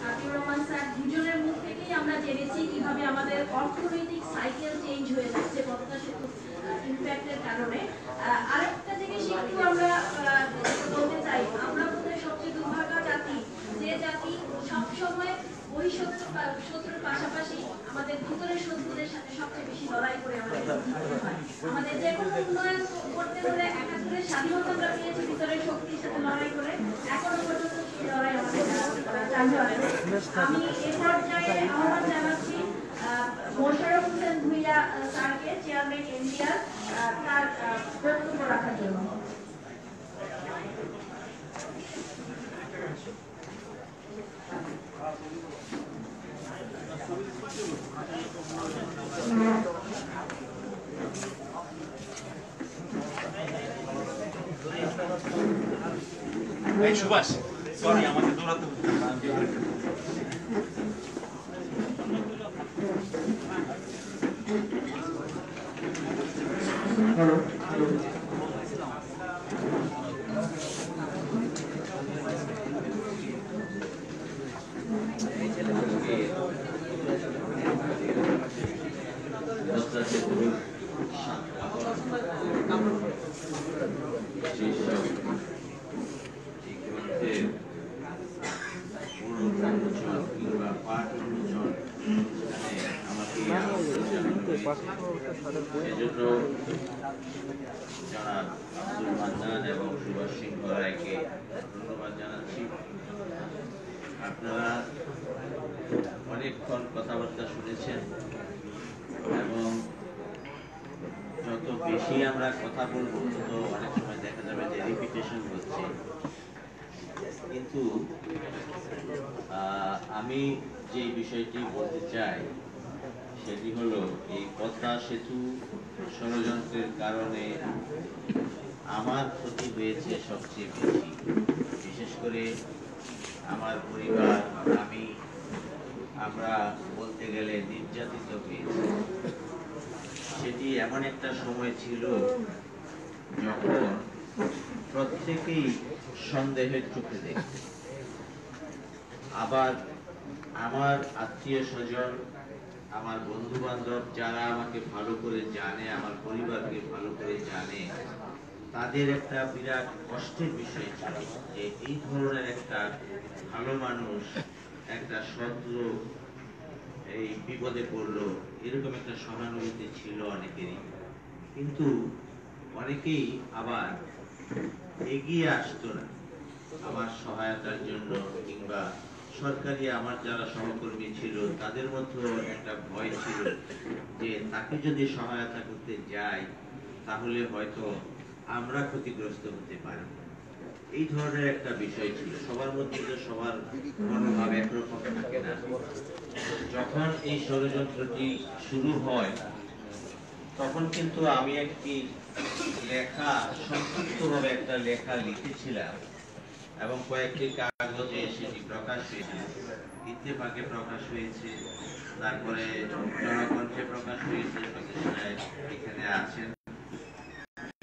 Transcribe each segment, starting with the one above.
Atiur Rahman sir দুজনের মুখ থেকেই আমরা জেনেছি কিভাবে আমাদের অর্থনৈতিক সাইকেল চেঞ্জ হয়ে যাচ্ছে পদ্মা সেতু ইম্প্যাক্টের কারণে। আরেকটা জিনিস একটু আমরা বলতে চাই, আমরা বোধহয় সবচেয়ে দুর্ভাগা জাতি, যে জাতি সবসময় ওই শত্রুর পাশাপাশি আমাদের ভিতরের শত্রুদের সাথে সবচেয়ে বেশি লড়াই করে আমাদের যে কোনো উন্নয়ন করতে হলে ৭১-এর স্বাধীনতা আমরা পেয়েছি ভিতরের শক্তির সাথে লড়াই করে, এখনো পর্যন্ত সেই লড়াই আমাদের চালু আছে। আমি এ পর্যায়ে আহ্বান জানাচ্ছি মোশাররফ হোসেন ভূঁইয়া স্যারকে, চেয়ারম্যান এনবিআর, তার বক্তব্য রাখার জন্য। সুভাষ, সরি আমাকে দৌড়াতে হচ্ছে। এবং সুভাষ সিংহ রায়কে ধন্যবাদ জানাচ্ছি। আপনারা অনেকক্ষণ কথাবার্তা শুনেছেন এবং যত বেশি আমরা কথা বলবো তত অনেক সময় দেখা যাবে যে রিপিটেশন হচ্ছে। কিন্তু আমি যে বিষয়টি বলতে চাই সেটি হলো, এই পদ্মা সেতু ষড়যন্ত্রের কারণে আমার ক্ষতি হয়েছে সবচেয়ে বেশি। বিশেষ করে আমার পরিবার, আমরা বলতে গেলে নির্যাতিত হয়েছি। সেটি এমন একটা সময় ছিল যখন প্রত্যেকেই সন্দেহের চোখে দেখত। আবার আমার আত্মীয় স্বজন, আমার বন্ধু বান্ধব যারা আমাকে ভালো করে জানে, আমার পরিবারকে ভালো করে জানে, তাদের একটা বিরাট কষ্টের বিষয় ছিল যে এই ধরনের একটা ভালো মানুষ, একটা শত্রু এই বিপদে পড়লো, এরকম একটা সহানুভূতি ছিল অনেকেরই। কিন্তু অনেকেই আবার এগিয়ে আসতো না আমার সহায়তার জন্য, কিংবা সরকারি আমার যারা সহকর্মী ছিল তাদের মধ্যেও একটা ভয় ছিল যে তাকে যদি সহায়তা করতে যাই তাহলে হয়তো আমরা ক্ষতিগ্রস্ত হতে পারি। এই ধরনের একটা বিষয় ছিল। সবার মধ্যে তো সবার মনোভাব একরকম থাকে না। যখন এই ষড়যন্ত্রটি শুরু হয় তখন কিন্তু আমি একটি লেখা, সংক্ষিপ্তভাবে একটা লেখা লিখেছিলাম এবং কয়েকটি কাগজে সেটি প্রকাশ হয়েছে। ইত্তেফাকে প্রকাশ হয়েছে, তারপরে জনকণ্ঠে প্রকাশ হয়েছে, এখানে আছেন।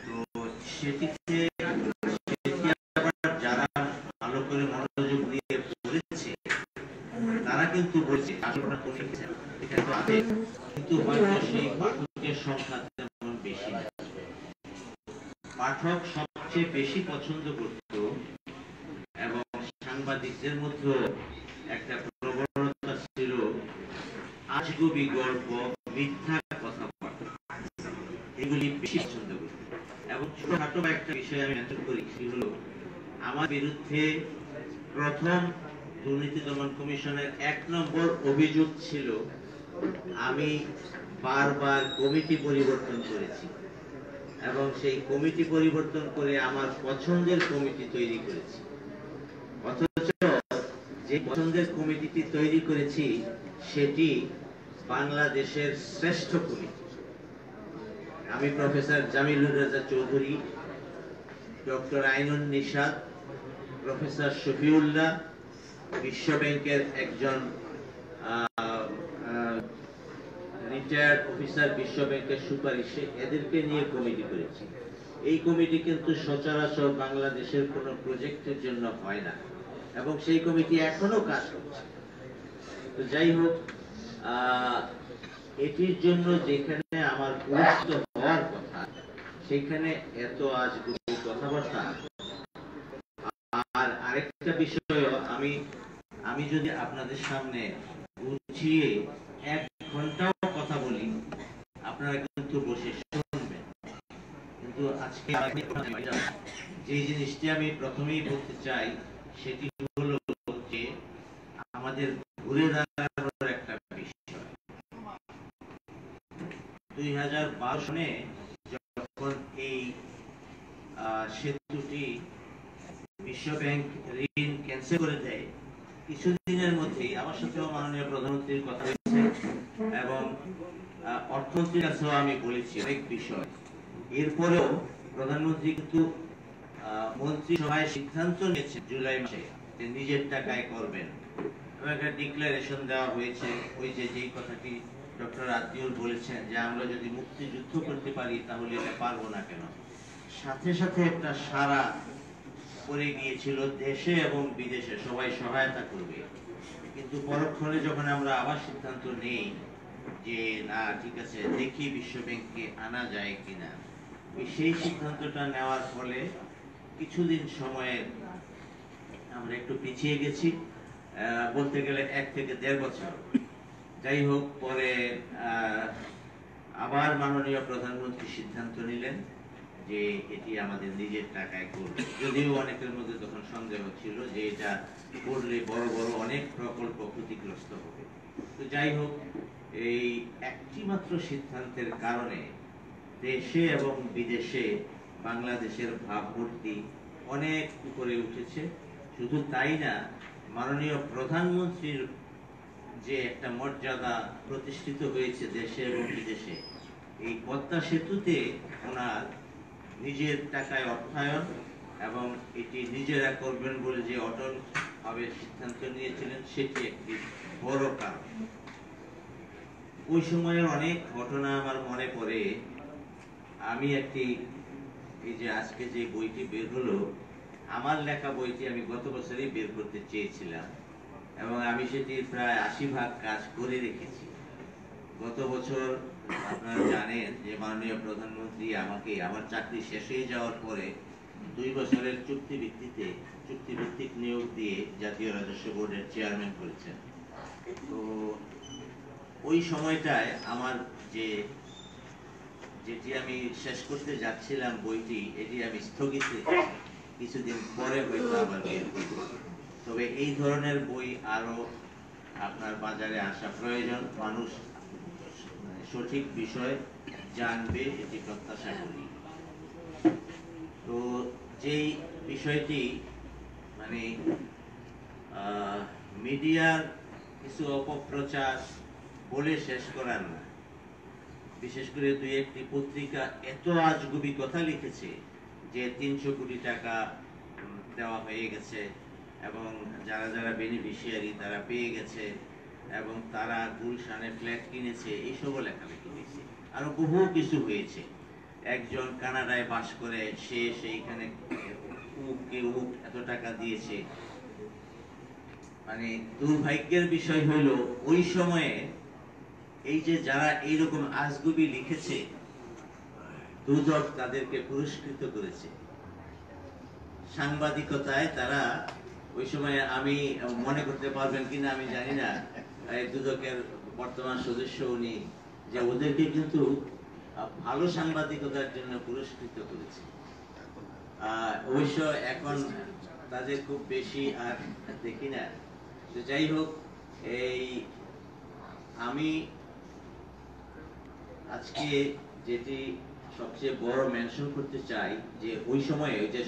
তো সেটিতে যারা ভালো করে মনোযোগ দিয়ে পড়েছে তারা কিন্তু বলছে কিন্তু হয়তো সেই পাঠকের সংখ্যা তেমন বেশি না। পাঠক সবচেয়ে বেশি পছন্দ করত এবং সাংবাদিকদের মধ্যে একটা প্রবণতা ছিল আজগুবি গল্প, মিথ্যা কথাবার্তা, এগুলি বেশি পছন্দ করত। এবং ছোটখাটো একটা বিষয় আমি মেনশন করি, সেগুলো আমার বিরুদ্ধে প্রথম দুর্নীতি দমন কমিশনের ১ নম্বর অভিযোগ ছিল আমি বারবার কমিটি পরিবর্তন করেছি এবং সেই কমিটি পরিবর্তন করে আমার পছন্দের কমিটি তৈরি করেছি। অথচ যে পছন্দের কমিটিটি তৈরি করেছি সেটি বাংলাদেশের শ্রেষ্ঠ কমিটি। আমি professor Jamilur Reza Chowdhury, doctor Ainun Nishat, professor Shafiullah, বিশ্ব ব্যাংকের একজন রিটায়ার্ড অফিসার, বিশ্ব ব্যাংকের সুপারিশে এদেরকে নিয়ে কমিটি করেছি। এই কমিটি কিন্তু সচরাচর বাংলাদেশের কোনো প্রজেক্টের জন্য হয় না এবং সেই কমিটি এখনো কাজ করছে। তো যাই হোক, এটির জন্য যেখানে আমার পুরস্কৃত হওয়ার কথা সেখানে এত আজগুবি কথাবার্তা। আর আরেকটা বিষয়, আমি যদি আপনাদের সামনে গুছিয়ে 1 ঘন্টাও কথা বলি, আপনারা কিন্তু বসে শুনবেন। কিন্তু আজকে যে জিনিসটি আমি প্রথমেই বলতে চাই সেটি হলো যে আমাদের ঘুরে দাঁড়ানোর একটা বিষয়। 2012 সনে যখন এই সেতুটি বিশ্ব ব্যাংক ঋণ ক্যান্সেল করে দেয়, কিছুদিনের মধ্যেই আমার সাথেও মাননীয় প্রধানমন্ত্রীর কথা হয়েছে এবং অর্থমন্ত্রীর কাছেও আমি বলেছি অনেক বিষয়। এরপরেও প্রধানমন্ত্রী কিন্তু মন্ত্রিসভায় সিদ্ধান্ত নিয়েছেন জুলাই মাসে যে নিজের টাকায় করবেন এবং একটা ডিক্লারেশন দেওয়া হয়েছে। ওই যেই কথাটি ডক্টর আতিউর বলেছেন যে আমরা যদি মুক্তিযুদ্ধ করতে পারি তাহলে এটা পারবো না কেন। সাথে সাথে একটা সারা পড়ে গিয়েছিল দেশে এবং বিদেশে সবাই সহায়তা করবে, কিন্তু পরক্ষণে যখন আমরা আবার সিদ্ধান্ত নেই যে না ঠিক আছে দেখি বিশ্ব ব্যাংকে আনা যায় কিনা, সেই সিদ্ধান্তটা নেওয়ার ফলে কিছুদিন সময়ে আমরা একটু পিছিয়ে গেছি, বলতে গেলে 1 থেকে 1.5 বছর। যাই হোক, পরে আবার মাননীয় প্রধানমন্ত্রী সিদ্ধান্ত নিলেন যে এটি আমাদের নিজের টাকায় করবে, যদিও অনেকের মধ্যে তখন সন্দেহ ছিল যে এটা করলে বড় বড় অনেক প্রকল্প ক্ষতিগ্রস্ত হবে। তো যাই হোক, এই একটি মাত্র সিদ্ধান্তের কারণে দেশে এবং বিদেশে বাংলাদেশের ভাবমূর্তি অনেক উপরে উঠেছে। শুধু তাই না, মাননীয় প্রধানমন্ত্রীর যে একটা মর্যাদা প্রতিষ্ঠিত হয়েছে দেশে এবং বিদেশে, এই পদ্মা সেতুতে ওনার নিজের টাকায় অর্থায়ন এবং এটি নিজেরা করবেন বলে যে অটল ভাবে সিদ্ধান্ত নিয়েছিলেন সেটি একটি বড় কারণ। ওই সময়ের অনেক ঘটনা আমার মনে পড়ে। আমি এই যে আজকে যে বইটি বের হলো, আমার লেখা বইটি আমি গত বছরই বের করতে চেয়েছিলাম এবং আমি সেটি প্রায় 80% কাজ করে রেখেছি। গত বছর আপনারা জানেন যে মাননীয় প্রধানমন্ত্রী আমাকে আমার চাকরি শেষ হয়ে যাওয়ার পরে 2 বছরের চুক্তিভিত্তিক নিয়োগ দিয়ে জাতীয় রাজস্ব বোর্ডের চেয়ারম্যান করেছেন। তো ওই সময়টায় আমার যেটি আমি শেষ করতে যাচ্ছিলাম বইটি, এটি আমি স্থগিত রেখেছি, কিছুদিন পরে হয়তো আবার বের করব। তবে এই ধরনের বই আরো আপনার বাজারে আসা প্রয়োজন, মানুষ সঠিক বিষয় জানবে এটি প্রত্যাশা করি। তো যেই বিষয়টি মানে মিডিয়ার কিছু অপপ্রচার বলে শেষ করার না, বিশেষ করে 2-1টি পত্রিকা এত আজগুবি কথা লিখেছে যে 300 কোটি টাকা দেওয়া হয়ে গেছে এবং যারা যারা বেনিফিশিয়ারি তারা পেয়ে গেছে এবং তারা গুলশানে ফ্ল্যাট কিনেছে, এইসবও লেখালেখি হয়েছে। আরো বহু কিছু হয়েছে। একজন কানাডায় বাস করে, সেইখানে এত টাকা দিয়েছে। মানে দুর্ভাগ্যের বিষয় হইল ওই সময়ে এই যে যারা এইরকম আজগুবি লিখেছে, দুদক তাদেরকে পুরস্কৃত করেছে সাংবাদিকতায়। তারা ওই সময়, আমি মনে করতে পারবেন কিনা আমি জানি না, দুদকের বর্তমান সদস্য উনি, যে ওদেরকে কিন্তু ভালো সাংবাদিকতার জন্য পুরস্কৃত করেছে। অবশ্য এখন তাদের খুব বেশি আর দেখি না। তো যাই হোক, আমি আজকে যেটি সবচেয়ে বড় মেনশন করতে চাই যে ওই সময়ে যে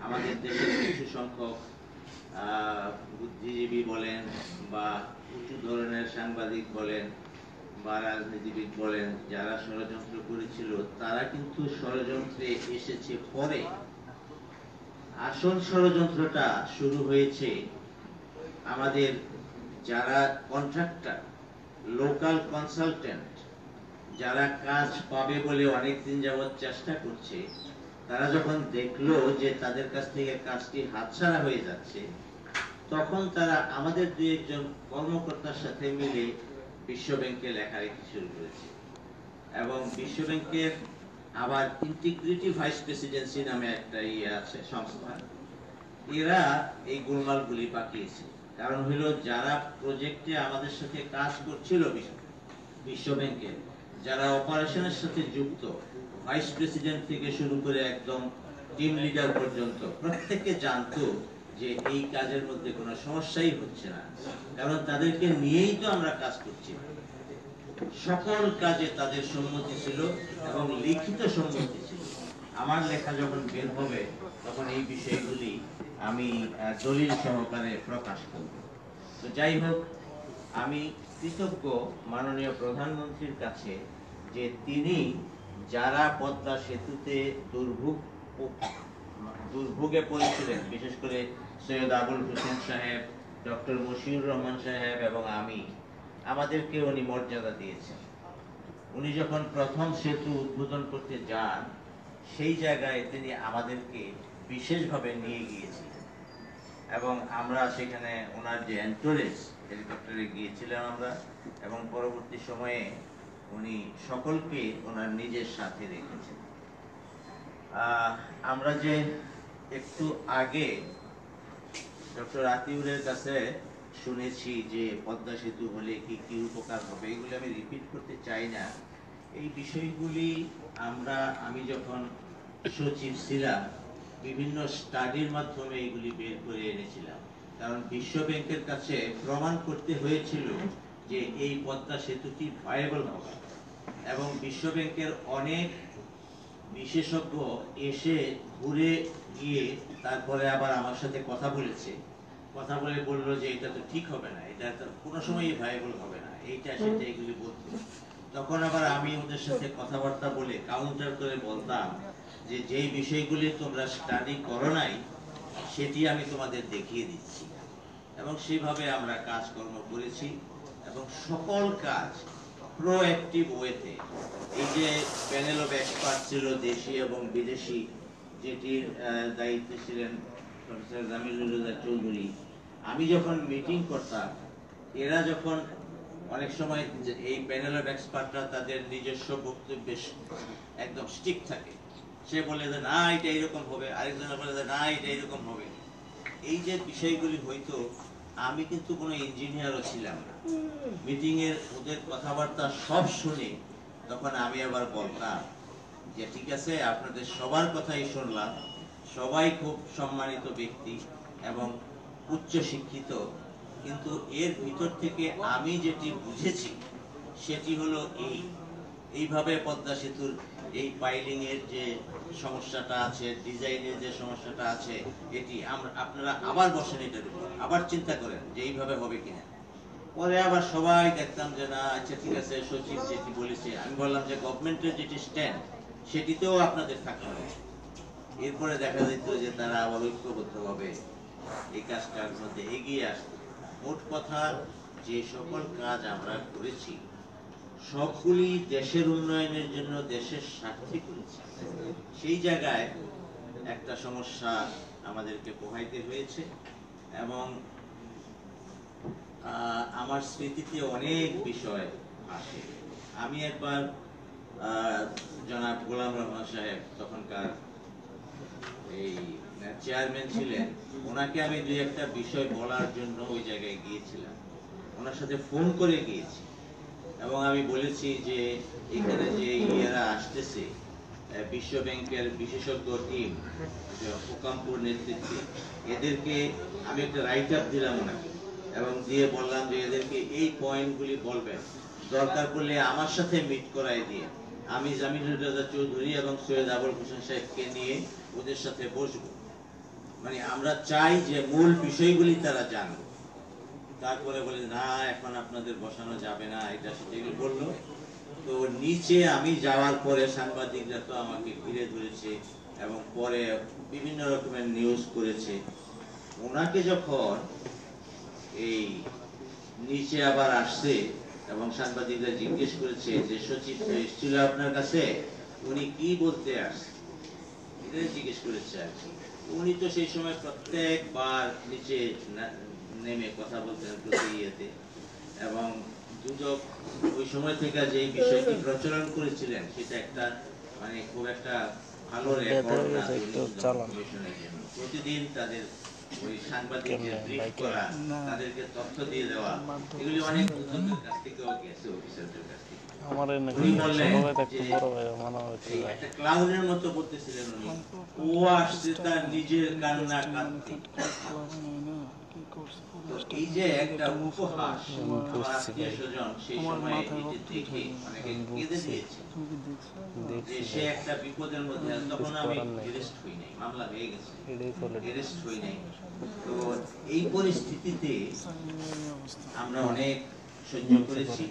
আমাদের দেশের কিছু সংখ্যক বুদ্ধিজীবী বলেন বা উঁচু ধরনের সাংবাদিক বলেন বা রাজনীতিবিদ বলেন, যারা ষড়যন্ত্র করেছিল তারা কিন্তু ষড়যন্ত্রে এসেছে পরে। আসল ষড়যন্ত্রটা শুরু হয়েছে আমাদের যারা কন্ট্রাক্টর, লোকাল কনসালটেন্ট, যারা কাজ পাবে বলে অনেকদিন যাবৎ চেষ্টা করছে, তারা যখন দেখলো যে তাদের কাছ থেকে কাজটি হাতছাড়া হয়ে যাচ্ছে, তখন তারা আমাদের দুই একজন কর্মকর্তার সাথে মিলে বিশ্ব ব্যাংকে লেখালেখি শুরু করেছে এবং বিশ্ব ব্যাংকের আবার ইন্টিগ্রিটি ভাইস প্রেসিডেন্সি নামে একটা ইয়ে আছে সংস্থা, এরা এই গোলমালগুলি পাকিয়েছে। কারণ হলো যারা প্রজেক্টে আমাদের সাথে কাজ করছিল বিশ্ব ব্যাংকে, যারা অপারেশনের সাথে যুক্ত, ভাইস প্রেসিডেন্ট থেকে শুরু করে একদম টিম লিডার পর্যন্ত প্রত্যেকে জানতো যে এই কাজের মধ্যে কোনো সমস্যাই হচ্ছে না, কারণ তাদেরকে নিয়েই তো আমরা কাজ করছি। সকল কাজে তাদের সম্মতি ছিল এবং লিখিত সম্মতি ছিল। আমার লেখা যখন বের হবে তখন এই বিষয়গুলি আমি দলিল সহকারে প্রকাশ করব। তো যাই হোক, আমি কৃতজ্ঞ মাননীয় প্রধানমন্ত্রীর কাছে যে তিনি যারা পদ্মা সেতুতে দুর্ভোগে পড়েছিলেন, বিশেষ করে সৈয়দ আবুল হোসেন সাহেব, ডক্টর মশিউর রহমান সাহেব এবং আমি, আমাদেরকে উনি মর্যাদা দিয়েছেন। উনি যখন প্রথম সেতু উদ্বোধন করতে যান সেই জায়গায় তিনি আমাদেরকে বিশেষভাবে নিয়ে গিয়েছিলেন এবং আমরা সেখানে ওনার যে এন্টোরেজ হেলিকপ্টারে গিয়েছিলাম আমরা, এবং পরবর্তী সময়ে উনি সকলকে ওনার নিজের সাথে রেখেছেন। আমরা যে একটু আগে ডক্টর আতিউরের কাছে শুনেছি যে পদ্মা সেতু হলে কি কি উপকার হবে, এগুলি আমি রিপিট করতে চাই না। এই বিষয়গুলি আমি যখন সচিব ছিলাম বিভিন্ন স্টাডির মাধ্যমে এগুলি বের করে এনেছিলাম, কারণ বিশ্ব ব্যাংকের কাছে প্রমাণ করতে হয়েছিল যে এই পদ্মা সেতুটি ভায়াবল হবে, এবং বিশ্ব ব্যাংকের অনেক বিশেষজ্ঞ এসে ঘুরে গিয়ে তারপরে আবার আমার সাথে কথা বলে বললো যে এটা তো ঠিক হবে না, এটা তো কোনো সময়ই ভায়াবল হবে না, এইটা সেটা এগুলি বলতো। তখন আবার আমি ওদের সাথে কথাবার্তা বলে কাউন্টার করে বলতাম যে যেই বিষয়গুলি তোমরা স্টাডি করো নাই সেটি আমি তোমাদের দেখিয়ে দিচ্ছি, এবং সেভাবে আমরা কাজকর্ম করেছি এবং সকল কাজ প্রোঅ্যাক্টিভ ওয়েতে। এই যে প্যানেল অফ এক্সপার্ট ছিল দেশি এবং বিদেশি, যেটির দায়িত্বে ছিলেন প্রফেসর জামিলুর রেজা চৌধুরী, আমি যখন মিটিং করতাম, এরা যখন অনেক সময় এই প্যানেল অফ এক্সপার্টরা তাদের নিজস্ব বক্তব্যে একদম স্টিক থাকে, সে বলে যে না এটা এইরকম হবে, আরেকজন বলে যে না এটা এইরকম হবে। এই যে বিষয়গুলি হইতো, আমি কিন্তু কোনো ইঞ্জিনিয়ারও ছিলাম না, মিটিং এর ওদের কথাবার্তা সব শুনে তখন আমি আবার বলতাম যে ঠিক আছে, আপনাদের সবার কথাই শুনলাম, সবাই খুব সম্মানিত ব্যক্তি এবং উচ্চ শিক্ষিত, কিন্তু এর ভিতর থেকে আমি যেটি বুঝেছি সেটি হলো এইভাবে পদ্মা সেতুর এই পাইলিং এর যে সমস্যাটা আছে, ডিজাইনের যে সমস্যাটা আছে, এটি আপনারা আবার বসেন, এটার উপর আবার চিন্তা করেন যে এইভাবে হবে কিনা। পরে আবার সবাই দেখতাম যে না আচ্ছা ঠিক আছে, সচিব যেটি বলেছে, আমি বললাম যে গভর্নমেন্টের যেটি স্ট্যান্ড সেটিতেও আপনাদের থাকতে হবে। এরপরে দেখা যেত যে তারা আবার ঐক্যবদ্ধভাবে এই কাজটার মধ্যে এগিয়ে আসতো। মোট কথা, যে সকল কাজ আমরা করেছি সবগুলি দেশের উন্নয়নের জন্য, দেশের স্বার্থে করেছি। সেই জায়গায় একটা সমস্যা আমাদেরকে পোহাইতে হয়েছে, এবং আমার স্মৃতিতে অনেক বিষয় আসে। আমি একবার জনাব গোলাম রহমান সাহেব, তখনকার এই চেয়ারম্যান ছিলেন, ওনাকে আমি দুই একটা বিষয় বলার জন্য ওই জায়গায় গিয়েছিলাম, ওনার সাথে ফোন করে গিয়েছি এবং আমি বলেছি যে এখানে যে ইয়েরা আসতেছে বিশ্ব ব্যাংকের বিশেষজ্ঞ টিম ওকামপুর নেতৃত্বে, এদেরকে আমি একটা রাইট আপ দিলাম ওনাকে, এবং দিয়ে বললাম যে এদেরকে এই পয়েন্টগুলি বলবেন, দরকার পড়লে আমার সাথে মিট করাই দিয়ে আমি জামিলুর রেজা চৌধুরী এবং সৈয়দ আবুল হোসেন সাহেবকে নিয়ে ওদের সাথে বসবো। মানে আমরা চাই যে মূল বিষয়গুলি তারা জানবে। তারপরে বলে না এখন আপনাদের বসানো যাবে না, এটা সেটা বললো। তো নিচে আমি যাওয়ার পরে সাংবাদিকরা তো আমাকে ঘিরে ধরেছে এবং পরে বিভিন্ন রকমের নিউজ করেছে। ওনাকে যখন এই নিচে আবার আসছে এবং সাংবাদিকরা জিজ্ঞেস করেছে যে সচিব এসেছিল আপনার কাছে, উনি কি বলতে আসছে, এটা জিজ্ঞেস করেছে আর কি। উনি তো সেই সময় প্রত্যেকবার নিচে নেমে কথা বলতেন প্রতি ইয়েতে, এবং দুদক ওই সময় থেকে যে বিষয়টি প্রচলন করেছিলেন সেটা একটা মানে খুব একটা ভালো রেকর্ড না কমিশনের জন্য। প্রতিদিন তাদের ওই সাংবাদিকদের ব্রিফ করা, তাদেরকে তথ্য দিয়ে দেওয়া, এগুলি অনেক দুদকের কাছ থেকেও গেছে, অফিসারদের কাছ থেকে। উনি বললেন যে এই একটা ক্লাউনের মতো বলতেছিলেন উনি, ও আসছে তার নিজের কান্না কাঁদতে। এই যে একটা উপহাস, আমার আত্মীয় স্বজন সেই সময় এটি দেখে অনেকে কেঁদে দিয়েছে যে সে একটা বিপদের মধ্যে। তখন আমি অ্যারেস্ট হই নাই, মামলা হয়ে গেছে, অ্যারেস্ট হই নাই। তো এই পরিস্থিতিতে আমরা অনেক সহ্য করেছি,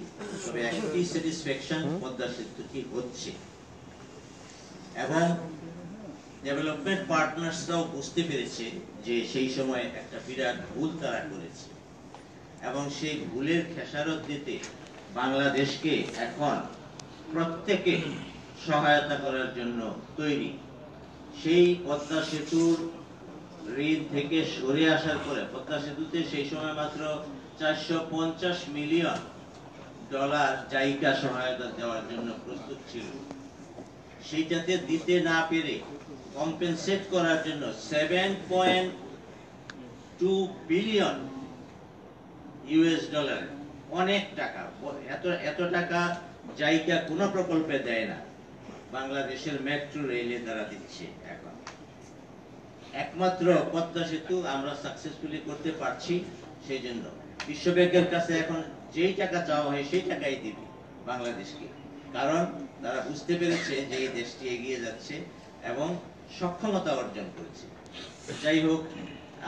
তবে একটি স্যাটিসফ্যাকশন পদ্মা সেতুটি হচ্ছে, এবং ডেভেলপমেন্ট পার্টনার্সরাও বুঝতে পেরেছে যে সেই সময় একটা বিরাট ভুল তারা করেছে, এবং সেই ভুলের খেসারত দিতে বাংলাদেশকে এখন প্রত্যেকে সহায়তা করার জন্য তৈরি। সেই পদ্মা সেতুর ঋণ থেকে সরে আসার পরে পদ্মা সেতুতে সেই সময় মাত্র $450 মিলিয়ন জায়গা সহায়তা দেওয়ার জন্য প্রস্তুত ছিল। সেইটাতে দিতে না পেরে কম্পেনসেট করার জন্য $7.2 বিলিয়ন অনেক টাকা, এত টাকা জায়গা কোন প্রকল্পে দেয় না, বাংলাদেশের মেট্রো রেলে তারা দিচ্ছে। এখন একমাত্র পদ্মা সেতু আমরা সাকসেসফুলি করতে পারছি, সেই জন্য বিশ্ব ব্যাংকের কাছে এখন যেই টাকা চাওয়া হয় সেই টাকাই দিবে বাংলাদেশকে, কারণ তারা বুঝতে পেরেছে যে এই দেশটি এগিয়ে যাচ্ছে এবং সক্ষমতা অর্জন করেছে। যাই হোক,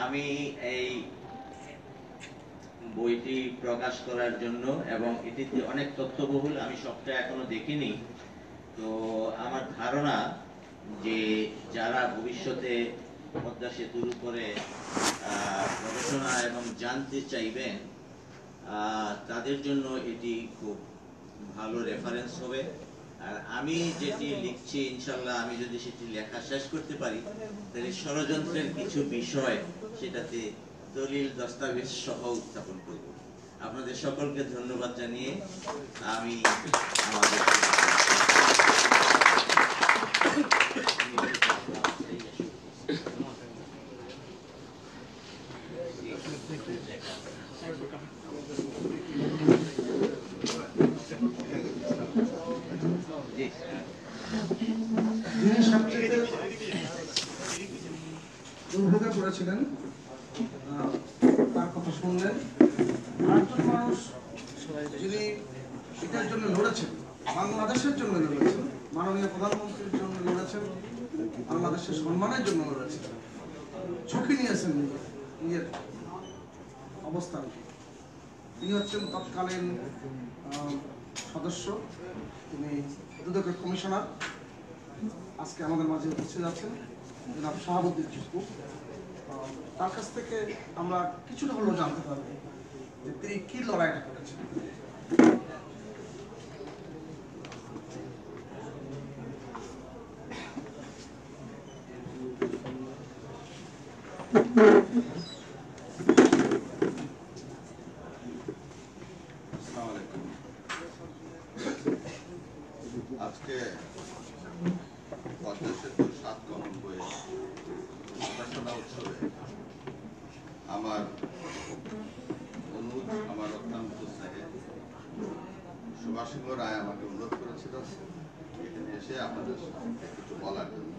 আমি এই বইটি প্রকাশ করার জন্য, এবং এটিতে অনেক তথ্যবহুল, আমি সবটা এখনো দেখিনি, তো আমার ধারণা যে যারা ভবিষ্যতে পদ্মা সেতুর উপরে গবেষণা এবং জানতে চাইবেন তাদের জন্য এটি খুব ভালো রেফারেন্স হবে। আর আমি যেটি লিখছি, ইনশাল্লাহ আমি যদি সেটি লেখা শেষ করতে পারি তাহলে ষড়যন্ত্রের কিছু বিষয় সেটাতে দলিল দস্তাবেজ সহ উত্থাপন করব। আপনাদের সকলকে ধন্যবাদ জানিয়ে আমি আমাদের যিনি সবচেয়ে দুর্ভোগে পড়েছিলেন তার কথা শুনলেন। আরেকজন মানুষ যিনি এটার জন্য লড়েছেন, বাংলাদেশের জন্য লড়েছেন, মাননীয় প্রধানমন্ত্রীর জন্য লড়েছেন, বাংলাদেশের সম্মানের জন্য লড়েছেন, ঝুঁকি নিয়েছেন নিজের অবস্থান। তিনি হচ্ছেন তৎকালীন সদস্য, তিনি দুদকের কমিশনার, আজকে আমাদের মাঝে উপস্থিত আছেন জনাব শাহাবুদ্দিন চিকু। তার কাছ থেকে আমরা কিছুটা হলেও জানতে পারবো যে তিনি কি লড়াইটা করেছেন। আজকে পদ্মা সেতুর 7 কমন বইয়ে প্রকাশনা উৎসবে আমার অনুরোধ, আমার অত্যন্ত স্নেহে সুভাষ সিংহ রায় আমাকে অনুরোধ করেছিল এখানে এসে আপনাদের কিছু বলার জন্য।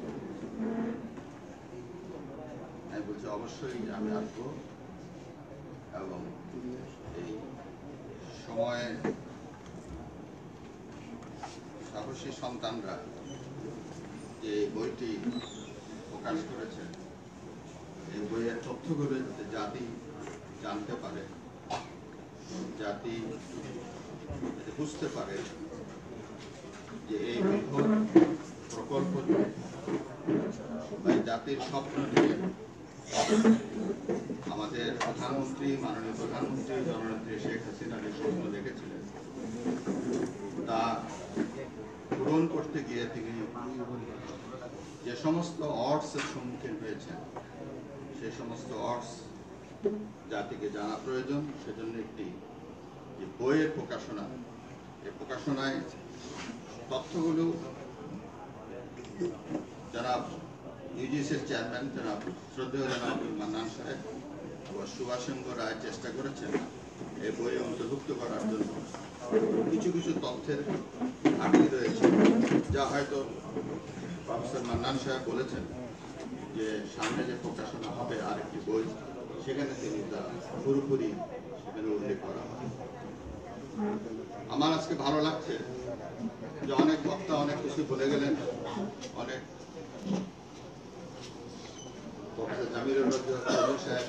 আমি বলছি অবশ্যই আমি আসবো, এবং এই সময়ে সাহসী সন্তানরা যে বইটি প্রকাশ করেছে, এই বইয়ের তথ্যগুলো যাতে জাতি জানতে পারে, জাতি বুঝতে পারে যে এই বৃহৎ প্রকল্প জাতির স্বপ্ন নিয়ে আমাদের প্রধানমন্ত্রী, মাননীয় প্রধানমন্ত্রী জননেত্রী শেখ হাসিনা যে স্বপ্ন দেখেছিলেন তা পূরণ করতে গিয়ে তিনি যে সমস্ত অডসের সম্মুখীন হয়েছেন, সেই সমস্ত অডস জাতিকে জানা প্রয়োজন। সেজন্য একটি যে বইয়ের প্রকাশনা, এই প্রকাশনায় তথ্যগুলো জনাব ইউজিসির চেয়ারম্যান জনাব শ্রদ্ধেয় জনাব আব্দুল মান্নান সাহেব ও সুভাষচন্দ্র রায় চেষ্টা করেছেন এই বইয়ে অন্তর্ভুক্ত করার জন্য। কিছু কিছু তথ্যের ঘাটতি রয়েছে, যা হয়তো প্রফেসর মান্নান সাহেব বলেছেন যে সামনে যে প্রকাশনা হবে আরেকটি বই, সেখানে তিনি তা পুরোপুরি সেখানে উল্লেখ করা হবে। আমার আজকে ভালো লাগছে যে অনেক বক্তা অনেক কিছু বলে গেলেন। অনেক প্রফেসর জামিরুর রহমান সাহেব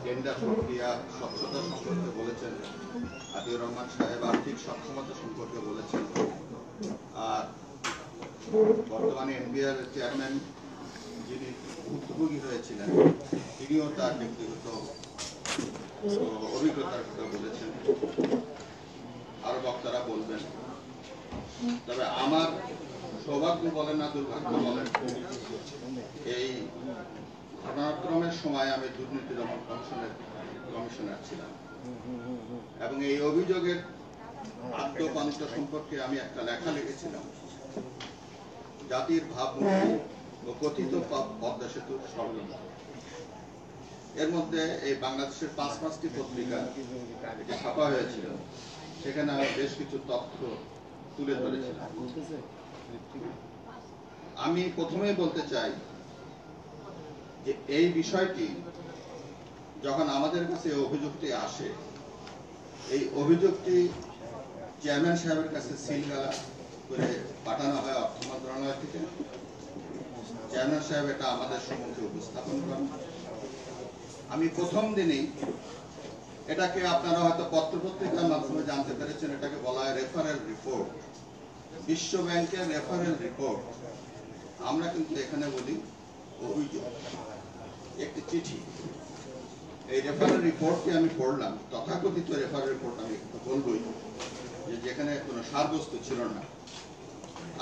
টেন্ডার প্রক্রিয়া স্বচ্ছতা সম্পর্কে বলেছেন, আতিউর রহমান সাহেব আর্থিক সক্ষমতা সম্পর্কে বলেছেন, আর বর্তমানে এনবিআর চেয়ারম্যান যিনি ভুক্তভোগী হয়েছিলেন তিনিও তার ব্যক্তিগত অভিজ্ঞতার কথা বলেছেন। আরো বক্তারা বলবেন। তবে আমার সৌভাগ্য বলেন না দুর্ভাগ্য বলেন, এই ঘটনাক্রমের সময় আমি দুর্নীতি দমন কমিশনার ছিলাম এবং এই অভিযোগের আত্মপান্ত সম্পর্কে আমি একটা লেখা লিখেছিলাম, জাতির ভাবমূর্তি ও কথিত পদ্মা সেতুর ষড়যন্ত্র। এর মধ্যে এই বাংলাদেশের 5-5টি পত্রিকা এটি ছাপা হয়েছিল, সেখানে আমি বেশ কিছু তথ্য তুলে ধরেছিলাম। আমি প্রথমেই বলতে চাই যে এই বিষয়টি যখন আমাদের কাছে অভিযোগটি আসে, এই অভিযোগটি চেয়ারম্যান সাহেবের কাছে সিলগালা করে পাঠানো হয় অর্থ মন্ত্রণালয় থেকে। চেয়ারম্যান সাহেব এটা আমাদের সম্মুখে উপস্থাপন করেন। আমি প্রথম দিনেই এটাকে, আপনারা হয়তো পত্রপত্রিকার মাধ্যমে জানতে পেরেছেন, এটাকে বলা হয় রেফারেল রিপোর্ট, বিশ্ব ব্যাংকের রেফারেল রিপোর্ট। আমরা কিন্তু এখানে বলি অভিযোগ, একটি চিঠি। এই রেফারেল রিপোর্টটি আমি পড়লাম, তথাকথিত রেফারেল রিপোর্ট, আমি বলবই যে যেখানে কোনো সারবস্তু ছিল না।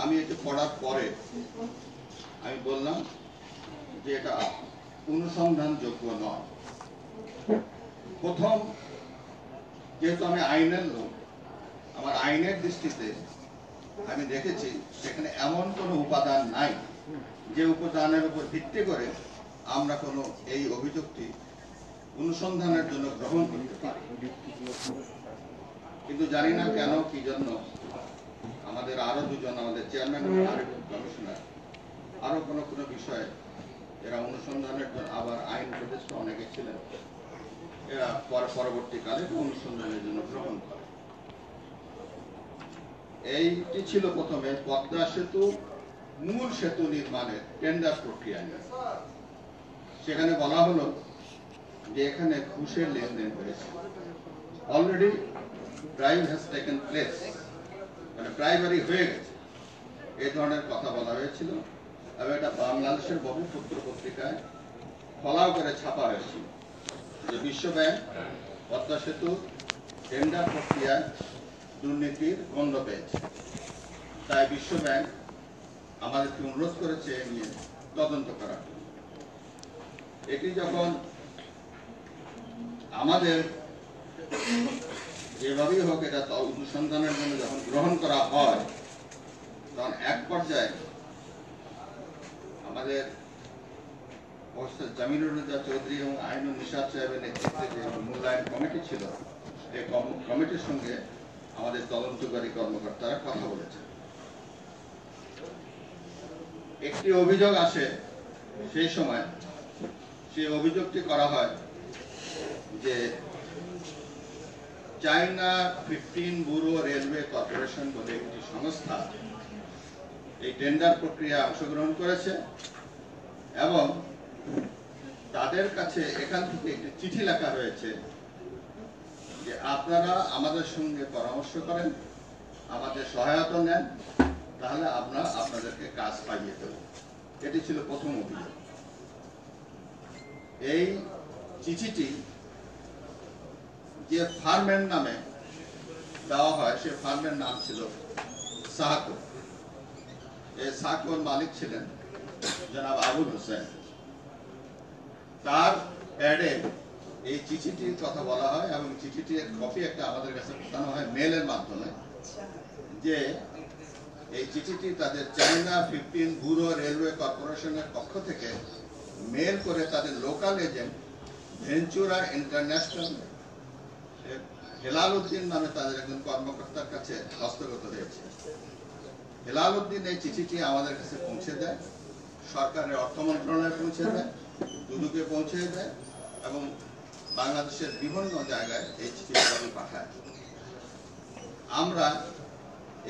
আমি এটি পড়ার পরে আমি বললাম যে এটা অনুসন্ধানযোগ্য নয়। প্রথম, যেহেতু আমি আইনের লোক, আমার আইনের দৃষ্টিতে আমি দেখেছি সেখানে এমন কোনো উপাদান নাই যে উপাদানের উপর ভিত্তি করে আমরা কোনো এই অভিযোগটি অনুসন্ধানের জন্য গ্রহণ করতে পারি। কিন্তু জানি না কেন, কি জন্য আমাদের আরো দুজন, আমাদের চেয়ারম্যান আরেক কমিশনার, আরো কোনো কোনো বিষয়ে এরা অনুসন্ধানের জন্য, আবার আইন উপদেষ্টা অনেকে ছিলেন, এরা পরবর্তীকালে অনুসন্ধানের জন্য গ্রহণ করে। এইটি ছিল প্রথমে পদ্মা সেতু, মূল সেতু নির্মাণের টেন্ডার প্রক্রিয়া নিয়ে। সেখানে বলা হলো যে এখানে ঘুষের লেনদেন হয়েছে, already drive has taken place, মানে প্রাইমারি হয়ে গেছে, এই ধরনের কথা বলা হয়েছিল। এবং এটা বাংলাদেশের বহু পত্র পত্রিকায় ফলাও করে ছাপা হয়েছিল যে বিশ্ব ব্যাংক পদ্মা সেতু টেন্ডার প্রক্রিয়ায় দুর্নীতির গন্ধ পেয়েছে, তাই বিশ্ব ব্যাংক আমাদেরকে অনুরোধ করেছে এ নিয়ে তদন্ত করার জন্য। এটি যখন আমাদের যেভাবেই হোক এটা অনুসন্ধানের জন্য যখন গ্রহণ করা হয়, তখন এক পর্যায়ে আমাদের প্রফেসর জামিলুর রহমান চৌধুরী এবং আইনুল নিশাত সাহেবের নেতৃত্বে যে মূল্যায়ন কমিটি ছিল, এই কমিটির সঙ্গে আমাদের তদন্তকারী কর্মকর্তারা কথা বলেছেন। একটি অভিযোগ আসে সেই সময়, সেই অভিযোগটি করা হয় যে চায়না 15 ব্যুরো রেলওয়ে কর্পোরেশন বলে একটি সংস্থা এই টেন্ডার প্রক্রিয়া অংশগ্রহণ করেছে এবং তাদের কাছে এখান থেকে একটি চিঠি লেখা হয়েছে যে আপনারা আমাদের সঙ্গে পরামর্শ করেন, আমাদের সহায়তা নেন, তাহলে আমরা আপনাদেরকে কাজ পাইয়ে দেব। এটি ছিল প্রথম অভিযোগ। এই চিঠিটি যে ফার্মের নামে দেওয়া হয়, সে ফার্মের নাম ছিল সাহাকো। এই সাহাকোর মালিক ছিলেন জনাব আবুল হোসেন। তার অ্যাডে এই চিঠিটির কথা বলা হয় এবং চিঠিটির কপি একটা আমাদের কাছে পাঠানো হয় মেলের মাধ্যমে, যে এই চিঠিটি তাদের চায়না 15 ব্যুরো রেলওয়ে কর্পোরেশনের পক্ষ থেকে মেল করে তাদের local agent Ventura international Helal Uddin নামে তাদের একজন কর্মকর্তার কাছে হস্তগত হয়েছে। হেলাল উদ্দিন এই চিঠিটি আমাদের কাছে পৌঁছে দেয়, সরকারের অর্থ মন্ত্রণালয়ে পৌঁছে দেয়, দুদুকে পৌঁছে দেয় এবং বাংলাদেশের বিভিন্ন জায়গায় এই চিঠিটি পাঠায়। আমরা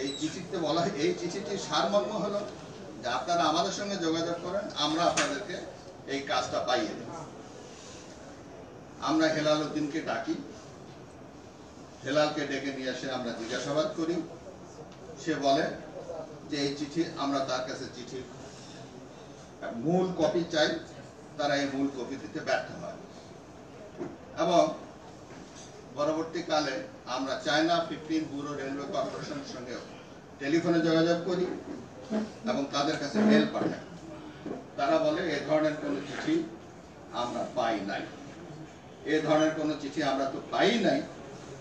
এই চিঠিতে বলা হয়, এই চিঠিটির সারমর্ম হলো যে আপনারা আমাদের সঙ্গে যোগাযোগ করেন, আমরা আপনাদেরকে এই কাজটা পাইয়ে দেব। আমরা হেলাল উদ্দিনকে ডাকি, হেলালকে ডেকে নিয়ে এসে আমরা জিজ্ঞাসাবাদ করি। সে বলে যে এই চিঠি, আমরা তার কাছে চিঠির মূল কপি চাই, তারা এই মূল কপি দিতে ব্যর্থ হয় এবং পরবর্তীকালে আমরা চায়না 15 ব্যুরো রেলওয়ে কর্পোরেশনের সঙ্গে টেলিফোনে যোগাযোগ করি এবং তাদের কাছে মেল পাঠাই। তারা বলে এ ধরনের কোনো চিঠি আমরা পাই নাই, এ ধরনের কোনো চিঠি আমরা তো পাই নাই,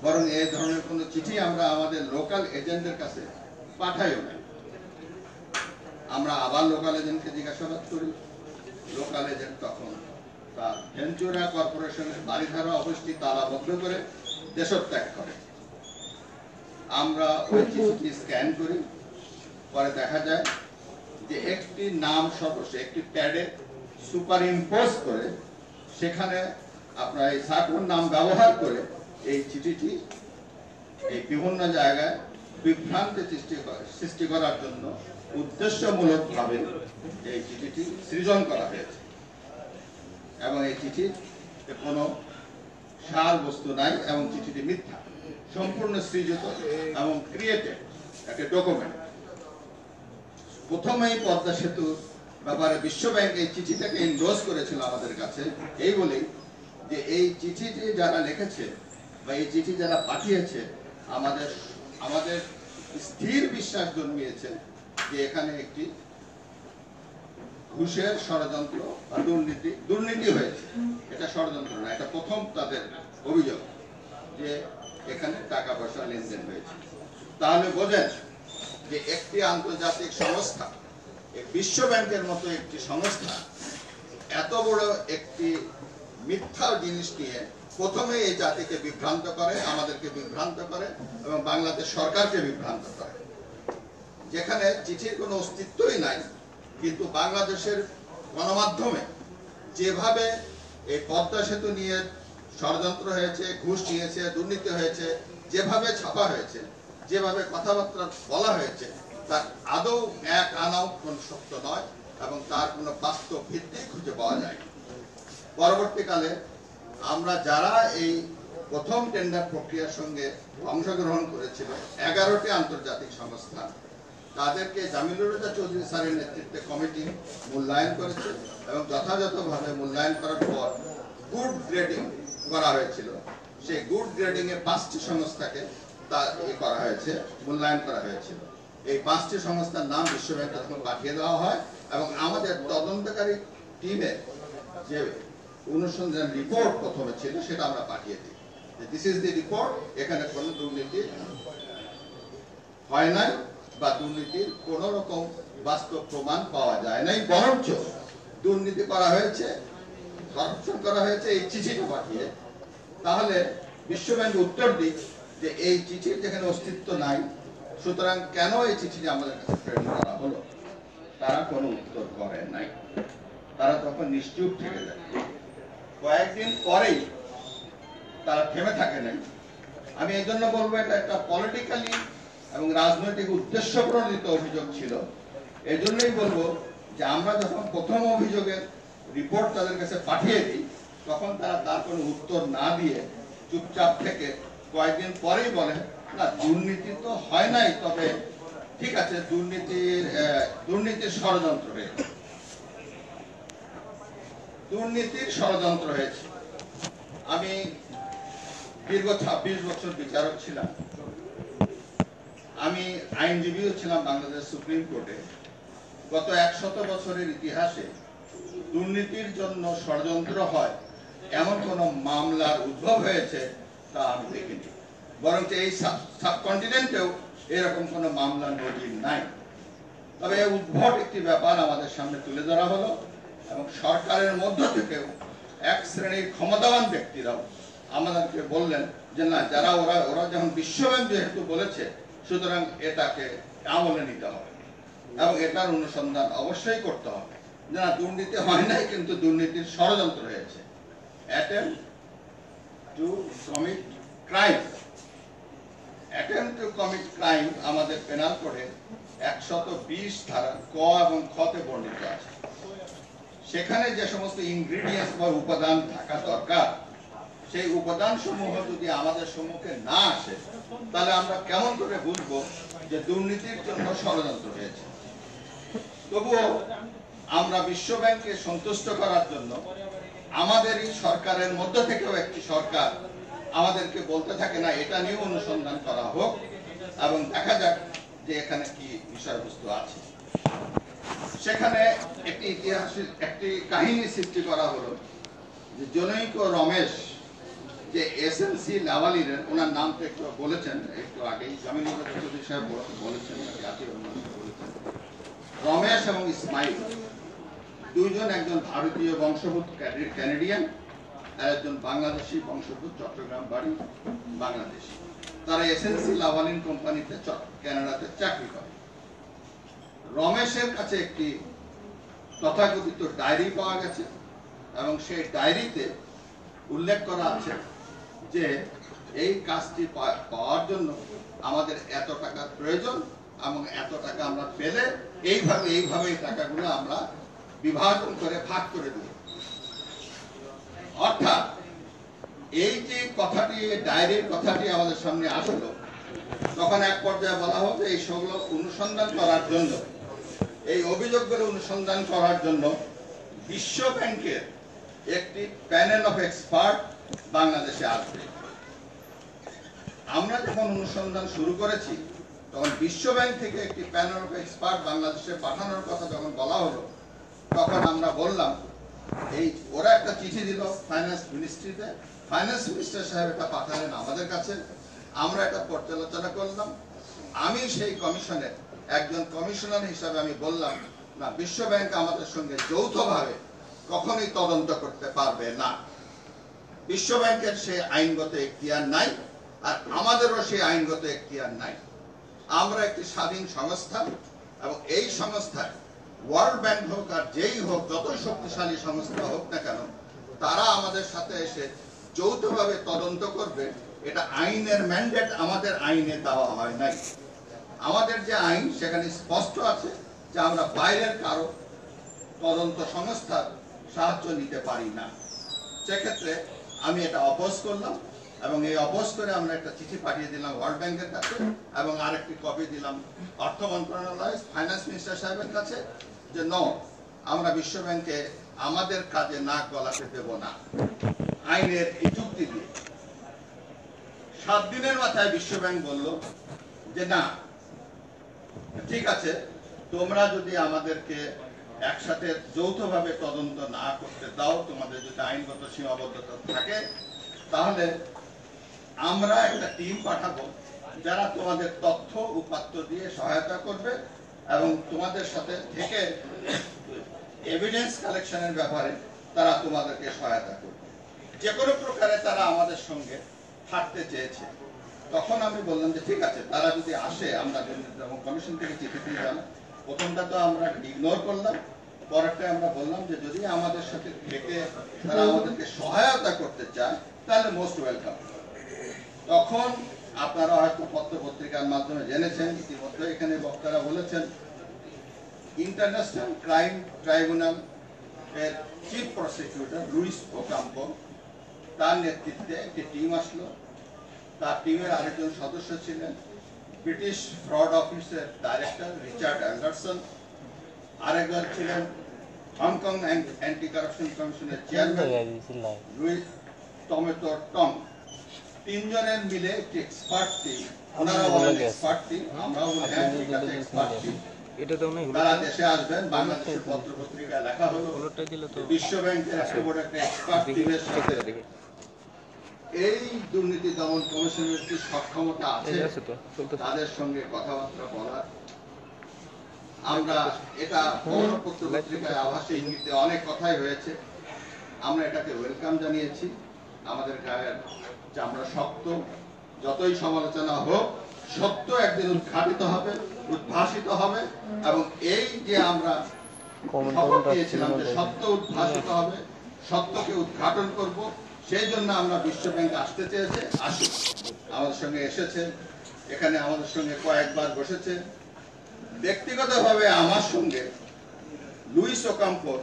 বরং এ ধরনের কোনো চিঠি আমরা আমাদের লোকাল এজেন্টের কাছে পাঠাইও নাই। আমরা আবার লোকাল এজেন্টকে জিজ্ঞাসাবাদ করি। লোকাল এজেন্ট তখন তার ভেঞ্চুরা কর্পোরেশনের বাড়িধারা অফিসটি তালাবদ্ধ করে দেশত্যাগ করে। আমরা ওই চিঠিটি স্ক্যান করি, পরে দেখা যায় যে একটি নাম সদস্য একটি প্যাডে সুপার ইম্পোজ করে সেখানে আপনার এই সাকুর নাম ব্যবহার করে এই চিঠিটি এই বিভিন্ন জায়গায় বিভ্রান্তি সৃষ্টি করার জন্য উদ্দেশ্যমূলকভাবে এই চিঠিটি সৃজন করা হয়েছে এবং এই চিঠির কোনো সার বস্তু নাই এবং চিঠিটি মিথ্যা, সম্পূর্ণ সৃজিত এবং ক্রিয়েটেড একটা ডকুমেন্ট। প্রথমেই পদ্মা সেতুর ব্যাপারে বিশ্বব্যাংক এই চিঠিটাকে এন্ডোর্স করেছিল আমাদের কাছে এই বলেই যে এই চিঠিটি যারা লিখেছে বা এই চিঠি যারা পাঠিয়েছে আমাদের স্থির বিশ্বাস জন্মিয়েছে যে এখানে একটি ঘুষের ষড়যন্ত্র বা দুর্নীতি হয়েছে। এটা ষড়যন্ত্র না, এটা প্রথম তাদের অভিযোগ যে এখানে টাকা পয়সা লেনদেন হয়েছে। তাহলে বোঝেন যে একটি আন্তর্জাতিক সংস্থা, বিশ্ব ব্যাংকের মতো একটি সংস্থা এত বড় একটি মিথ্যা জিনিস নিয়ে প্রথমে এই জাতিকে বিভ্রান্ত করে, আমাদেরকে বিভ্রান্ত করে এবং বাংলাদেশ সরকারকে বিভ্রান্ত করে। যেখানে চিঠির কোনো অস্তিত্বই নাই, কিন্তু বাংলাদেশের গণমাধ্যমে যেভাবে এই পদ্মা সেতু নিয়ে ষড়যন্ত্র হয়েছে, ঘুষ নিয়েছে, দুর্নীতি হয়েছে, যেভাবে ছাপা হয়েছে, যেভাবে কথাবার্তা বলা হয়েছে, তার আদৌ এক আনাও কোনো সত্য নয় এবং তার কোনো বাস্তব ভিত্তি খুঁজে পাওয়া যায়। পরবর্তীকালে আমরা যারা এই প্রথম টেন্ডার প্রক্রিয়ার সঙ্গে অংশগ্রহণ করেছিল 11টি আন্তর্জাতিক সংস্থা, তাদেরকে জামিলুর রেজা চৌধুরী স্যারের নেতৃত্বে কমিটি মূল্যায়ন করেছে এবং যথাযথভাবে মূল্যায়ন করার পর গুড গ্রেডিং করা হয়েছিল। সেই গুড গ্রেডিং এ 5টি সংস্থাকে করা হয়েছে, মূল্যায়ন করা হয়েছিল। এই 5টি সংস্থার নাম বিশ্বব্যাংকে তখন পাঠিয়ে দেওয়া হয় এবং আমাদের তদন্তকারী টিমের যে অনুসন্ধান রিপোর্ট প্রথমে ছিল সেটা আমরা পাঠিয়ে দিই। দিস ইজ দি রিপোর্ট, এখানে কোনো দুর্নীতি হয় নাই বা দুর্নীতির কোন রকম বাস্তব প্রমাণ পাওয়া যায় নাই, বরঞ্চ দুর্নীতি করা হয়েছে, করাপশন করা হয়েছে এই চিঠিটা পাঠিয়ে। তাহলে বিশ্বব্যাংক উত্তর দিক যে এই চিঠির যেখানে অস্তিত্ব নাই, সুতরাং কেন এই চিঠিটি আমাদের কাছে প্রেরণ করা হলো? তারা কোনো উত্তর করে নাই, তারা তখন নিশ্চুপ থেকে যায়। কয়েকদিন পরেই তারা থেমে থাকে নাই। আমি এই জন্য বলবো এটা একটা পলিটিক্যালি এবং রাজনৈতিক উদ্দেশ্য প্রণোদিত অভিযোগ ছিল। এই জন্যই বলবো যে আমরা যখন প্রথম অভিযোগের রিপোর্ট তাদের কাছে পাঠিয়ে দিই, তখন তারা তার কোনো উত্তর না দিয়ে চুপচাপ থেকে কয়েকদিন পরেই বলে না, দুর্নীতি তো হয় নাই, তবে ঠিক আছে দুর্নীতির ষড়যন্ত্র হয়েছে, দুর্নীতির ষড়যন্ত্র হয়েছে। আমি দীর্ঘ 26 বছর বিচারক ছিলাম, আমি আইনজীবীও ছিলাম বাংলাদেশ সুপ্রিম কোর্টে। গত 100 বছরের ইতিহাসে দুর্নীতির জন্য ষড়যন্ত্র হয় এমন কোন মামলার উদ্ভব হয়েছে তা আমি দেখিনি, বরং এই সাবকন্টিনেন্টেও এরকম কোন মামলার নজির নাই। তবে এই উদ্ভট একটি ব্যাপার আমাদের সামনে তুলে ধরা হলো এবং সরকারের মধ্য থেকেও এক শ্রেণীর ক্ষমতাবান ব্যক্তিরাও আমাদেরকে বললেন যে না, যারা ওরা যখন বিশ্বব্যাংক যেহেতু বলেছে সুতরাং এটাকে আমলে নিতে হবে এবং এটার অনুসন্ধান অবশ্যই করতে হবে। না, দুর্নীতি হয় নাই, কিন্তু দুর্নীতির ষড়যন্ত্র হয়েছে। attempt to commit crime, attempt to commit crime আমাদের পেনাল কোডে 120 ধারা ক এবং খ তে বর্ণিত আছে। সেখানে যে সমস্ত ইনগ্রেডিয়েন্টস বা উপাদান থাকা দরকার, সেই উপাদান সমূহ যদি আমাদের সম্মুখে না আসে, তাহলে আমরা কেমন করে বুঝবো যে দুর্নীতির জন্য ষড়যন্ত্র হয়েছে? তবুও আমরা বিশ্ব ব্যাংককে সন্তুষ্ট করার জন্য আমাদেরই সরকারের মধ্য থেকেও একটি সরকার আমাদেরকে বলতে থাকে না, এটা নিয়ে অনুসন্ধান করা হোক এবং দেখা যাক যে এখানে কি বিষয়বস্তু আছে। সেখানে একটি ইতিহাসের একটি কাহিনী সৃষ্টি করা হলো যে জনৈক রমেশ, যে এসএমসি লাভালিনের, ওনার নামটা একটু বলেছেন একটু আগেই জামিনুল চৌধুরী সাহেব বলেছেন, বলেছেন রমেশ এবং ইসমাইল দুইজন, একজন ভারতীয় বংশোদ্ভূত ক্যানাডিয়ান আর একজন বাংলাদেশি বংশোদ্ভূত, চট্টগ্রাম বাড়ি, বাংলাদেশি। তারা এসএনসি লাভালিন কোম্পানিতে কানাডাতে চাকরি করে। রমেশের কাছে একটি তথাকথিত ডায়েরি পাওয়া গেছে এবং সেই ডায়েরিতে উল্লেখ করা আছে যে এই কাজটি পাওয়ার জন্য আমাদের এত টাকার প্রয়োজন এবং এত টাকা আমরা পেলে এইভাবে এই টাকাগুলো আমরা বিভাজন করে ভাগ করে দেব। অর্থাৎ এই যে কথাটি, ডায়েরির কথাটি আমাদের সামনে আসলো, তখন এক পর্যায়ে বলা হবে এই সবগুলো অনুসন্ধান করার জন্য, এই অভিযোগগুলো অনুসন্ধান করার জন্য বিশ্ব ব্যাংকের একটি প্যানেল অফ এক্সপার্ট বাংলাদেশে আসবে। আমরা যখন অনুসন্ধান শুরু করেছি তখন বিশ্ব ব্যাংক থেকে একটি প্যানেল অফ এক্সপার্ট বাংলাদেশে পাঠানোর কথা যখন বলা হলো, তখন আমরা বললাম এই ওরা একটা চিঠি দিল ফাইন্যান্স মিনিস্ট্রিতে, ফাইন্যান্স মিনিস্টার সাহেব এটা পাঠালেন আমাদের কাছে, আমরা এটা পর্যালোচনা করলাম। আমি সেই কমিশনের একজন কমিশনার হিসাবে আমি বললাম না, বিশ্ব ব্যাংক আমাদের সঙ্গে যৌথভাবে কখনোই তদন্ত করতে পারবে না। বিশ্ব ব্যাংকের সেই আইনগত এখতিয়ার নাই আর আমাদেরও সেই আইনগত এখতিয়ার নাই। আমরা একটি স্বাধীন সংস্থা এবং এই সংস্থায় ওয়ার্ল্ড ব্যাংক হোক আর যেই হোক, যতই শক্তিশালী সংস্থা হোক না কেন, তারা আমাদের সাথে এসে যৌথভাবে তদন্ত করবে, এটা আইনের ম্যান্ডেট আমাদের আইনে দেওয়া হয় নাই। আমাদের যে আইন সেখানে স্পষ্ট আছে যে আমরা বাইরের কারো তদন্ত সংস্থার সাহায্য নিতে পারি না। সেক্ষেত্রে আমি এটা অপোজ করলাম এবং এই অপোজ করে আমরা একটা চিঠি পাঠিয়ে দিলাম ওয়ার্ল্ড ব্যাংকের কাছে এবং আরেকটি কপি দিলাম অর্থ মন্ত্রণালয় ফাইন্যান্স মিনিস্টার সাহেবের কাছে যে নো, আমরা বিশ্ব ব্যাংকে আমাদের কাজে নাক গলাতে দেব না, আইনের এই যুক্তি দিয়ে। 7 দিনের মাথায় বিশ্ব ব্যাংক বলল যে না, ঠিক আছে, তোমরা যদি আমাদেরকে একসাথে যৌথভাবে তদন্ত না করতে দাও, তোমাদের যদি আইনগত সীমাবদ্ধতা থাকে, তাহলে আমরা একটা টিম পাঠাবো যারা তোমাদের তথ্য উপাত্ত দিয়ে সহায়তা করবে এবং তোমাদের সাথে থেকে এভিডেন্স কালেকশনের ব্যাপারে তারা তোমাদেরকে সহায়তা করবে। যে কোনো প্রকারে তারা আমাদের সঙ্গে থাকতে চেয়েছে। তখন আমি বললাম যে ঠিক আছে, তারা যদি আসে, আমরা কমিশন থেকে চিঠি দিয়ে জানাই। প্রথমটা তো আমরা ইগনোর করলাম, পরেরটা আমরা বললাম যে যদি আমাদের সাথে থেকে তারা আমাদেরকে সহায়তা করতে চায় তাহলে মোস্ট ওয়েলকাম। তখন আপনারা হয়তো পত্র পত্রিকার মাধ্যমে জেনেছেন, ইতিমধ্যে এখানে বক্তারা বলেছেন, ইন্টারন্যাশনাল ক্রাইম ট্রাইব্যুনাল এর চিফ প্রসিকিউটর লুইস ওকাম্পো, তার নেতৃত্বে একটি টিম আসলো। তার টিমের আরেকজন সদস্য ছিলেন ব্রিটিশ ফ্রড অফিসের ডাইরেক্টর রিচার্ড অ্যান্ডারসন, আরেকজন ছিলেন হংকং অ্যান্টি কারাপশন কমিশনের চেয়ারম্যান লুইস টমেটো টং। 3 জনের মিলে একটি এক্সপার্ট টিম, ওনারা বলেন এক্সপার্ট টিম, আমরাও বলি হ্যাঁ ঠিক আছে এক্সপার্ট টিম, তারা দেশে আসবেন। বাংলাদেশের পত্র পত্রিকায় লেখা হলো বিশ্ব ব্যাংকের এত বড় একটা এক্সপার্ট টিমের সাথে এই দুর্নীতি দমন কমিশনের কি সক্ষমতা আছে তাদের সঙ্গে কথাবার্তা বলার? আমরা এটা পত্র পত্রিকায় আভাসে ইঙ্গিতে অনেক কথাই হয়েছে, আমরা এটাকে ওয়েলকাম জানিয়েছি। আমাদের গায়ের যে আমরা শক্ত, যতই সমালোচনা হোক সত্য একদিন উদ্ঘাটিত হবে, উদ্ভাসিত হবে, এবং এই যে আমরা শপথ নিয়েছিলাম যে সত্য উদ্ভাসিত হবে, সত্যকে উদ্ঘাটন করব, সেই জন্য আমরা বিশ্ব ব্যাংক আসতে চেয়েছে। আসুক, আমাদের সঙ্গে এসেছে, এখানে আমাদের সঙ্গে কয়েকবার বসেছে। ব্যক্তিগতভাবে আমার সঙ্গে লুইস ওকাম্পোর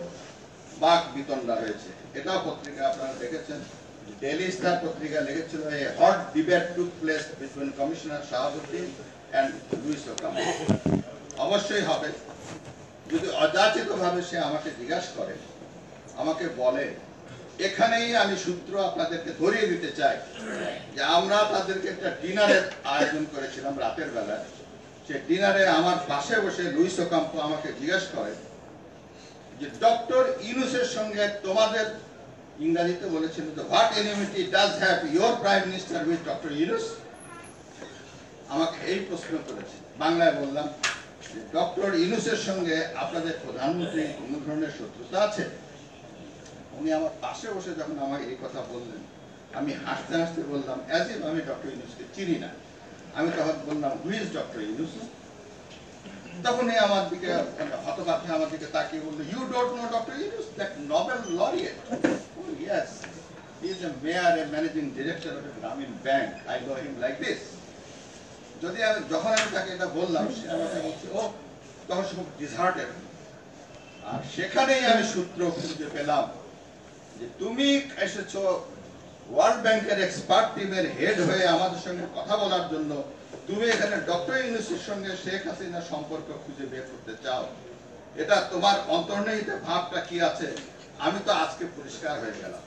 বাক বিতণ্ডা হয়েছে, এটাও পত্রিকা আপনারা দেখেছেন। ডেইলি স্টার পত্রিকা লিখেছিল a hot debate took place between commissioner Shahabuddin and Luis Ocampo. অবশ্যই হবে, যদি অযাচিতভাবে সে আমাকে জিজ্ঞাসা করে, আমাকে বলে, এখানেই আমি সূত্র আপনাদেরকে ধরিয়ে দিতে চাই যে আমরা তাদেরকে একটা ডিনারের আয়োজন করেছিলাম রাতের বেলা। সে ডিনারে আমার পাশে বসে লুইস ওকাম্পো আমাকে জিজ্ঞাসা করে যে ডক্টর ইউনূসের সঙ্গে তোমাদের, ইংরেজিতে বলেছিল, what enmity does have your prime minister with doctor Yunus. আমাকে এই প্রশ্ন করেছে। বাংলায় বললাম যে ডক্টর ইউনূসের সঙ্গে আপনাদের প্রধানমন্ত্রী কোনো ধরনের শত্রুতা আছে? উনি আমার পাশে বসে যখন আমাকে এই কথা বললেন, আমি হাসতে হাসতে বললাম, অ্যাজ ইফ আমি ডক্টর ইউনূসকে চিনি না। আমি তখন বললাম, হু ইজ ডক্টর ইউনূস? তখনই আমার দিকে হতবাক হয়ে আমার দিকে তাকিয়ে বললো, you don't know doctor Yunus, that Nobel laureate? Yes, he is a mayor, a managing director of Grameen Bank, I know him like this. যখন আমি তাকে এটা বললাম, সে আমাকে বলছে, ও, তখন সে খুব ডিসহার্টেড। আর সেখানেই আমি সূত্র খুঁজে পেলাম যে তুমি এসেছো ওয়ার্ল্ড ব্যাংকের এক্সপার্ট টিমের হেড হয়ে আমাদের সঙ্গে কথা বলার জন্য। তুমি এখানে ডক্টর ইউনূসের সঙ্গে শেখ হাসিনার সম্পর্ক খুঁজে বের করতে চাও। এটা তোমার অন্তর্নিহিত ভাবটা কি আছে? আমি তো আজকে পরিষ্কার হয়ে গেলাম।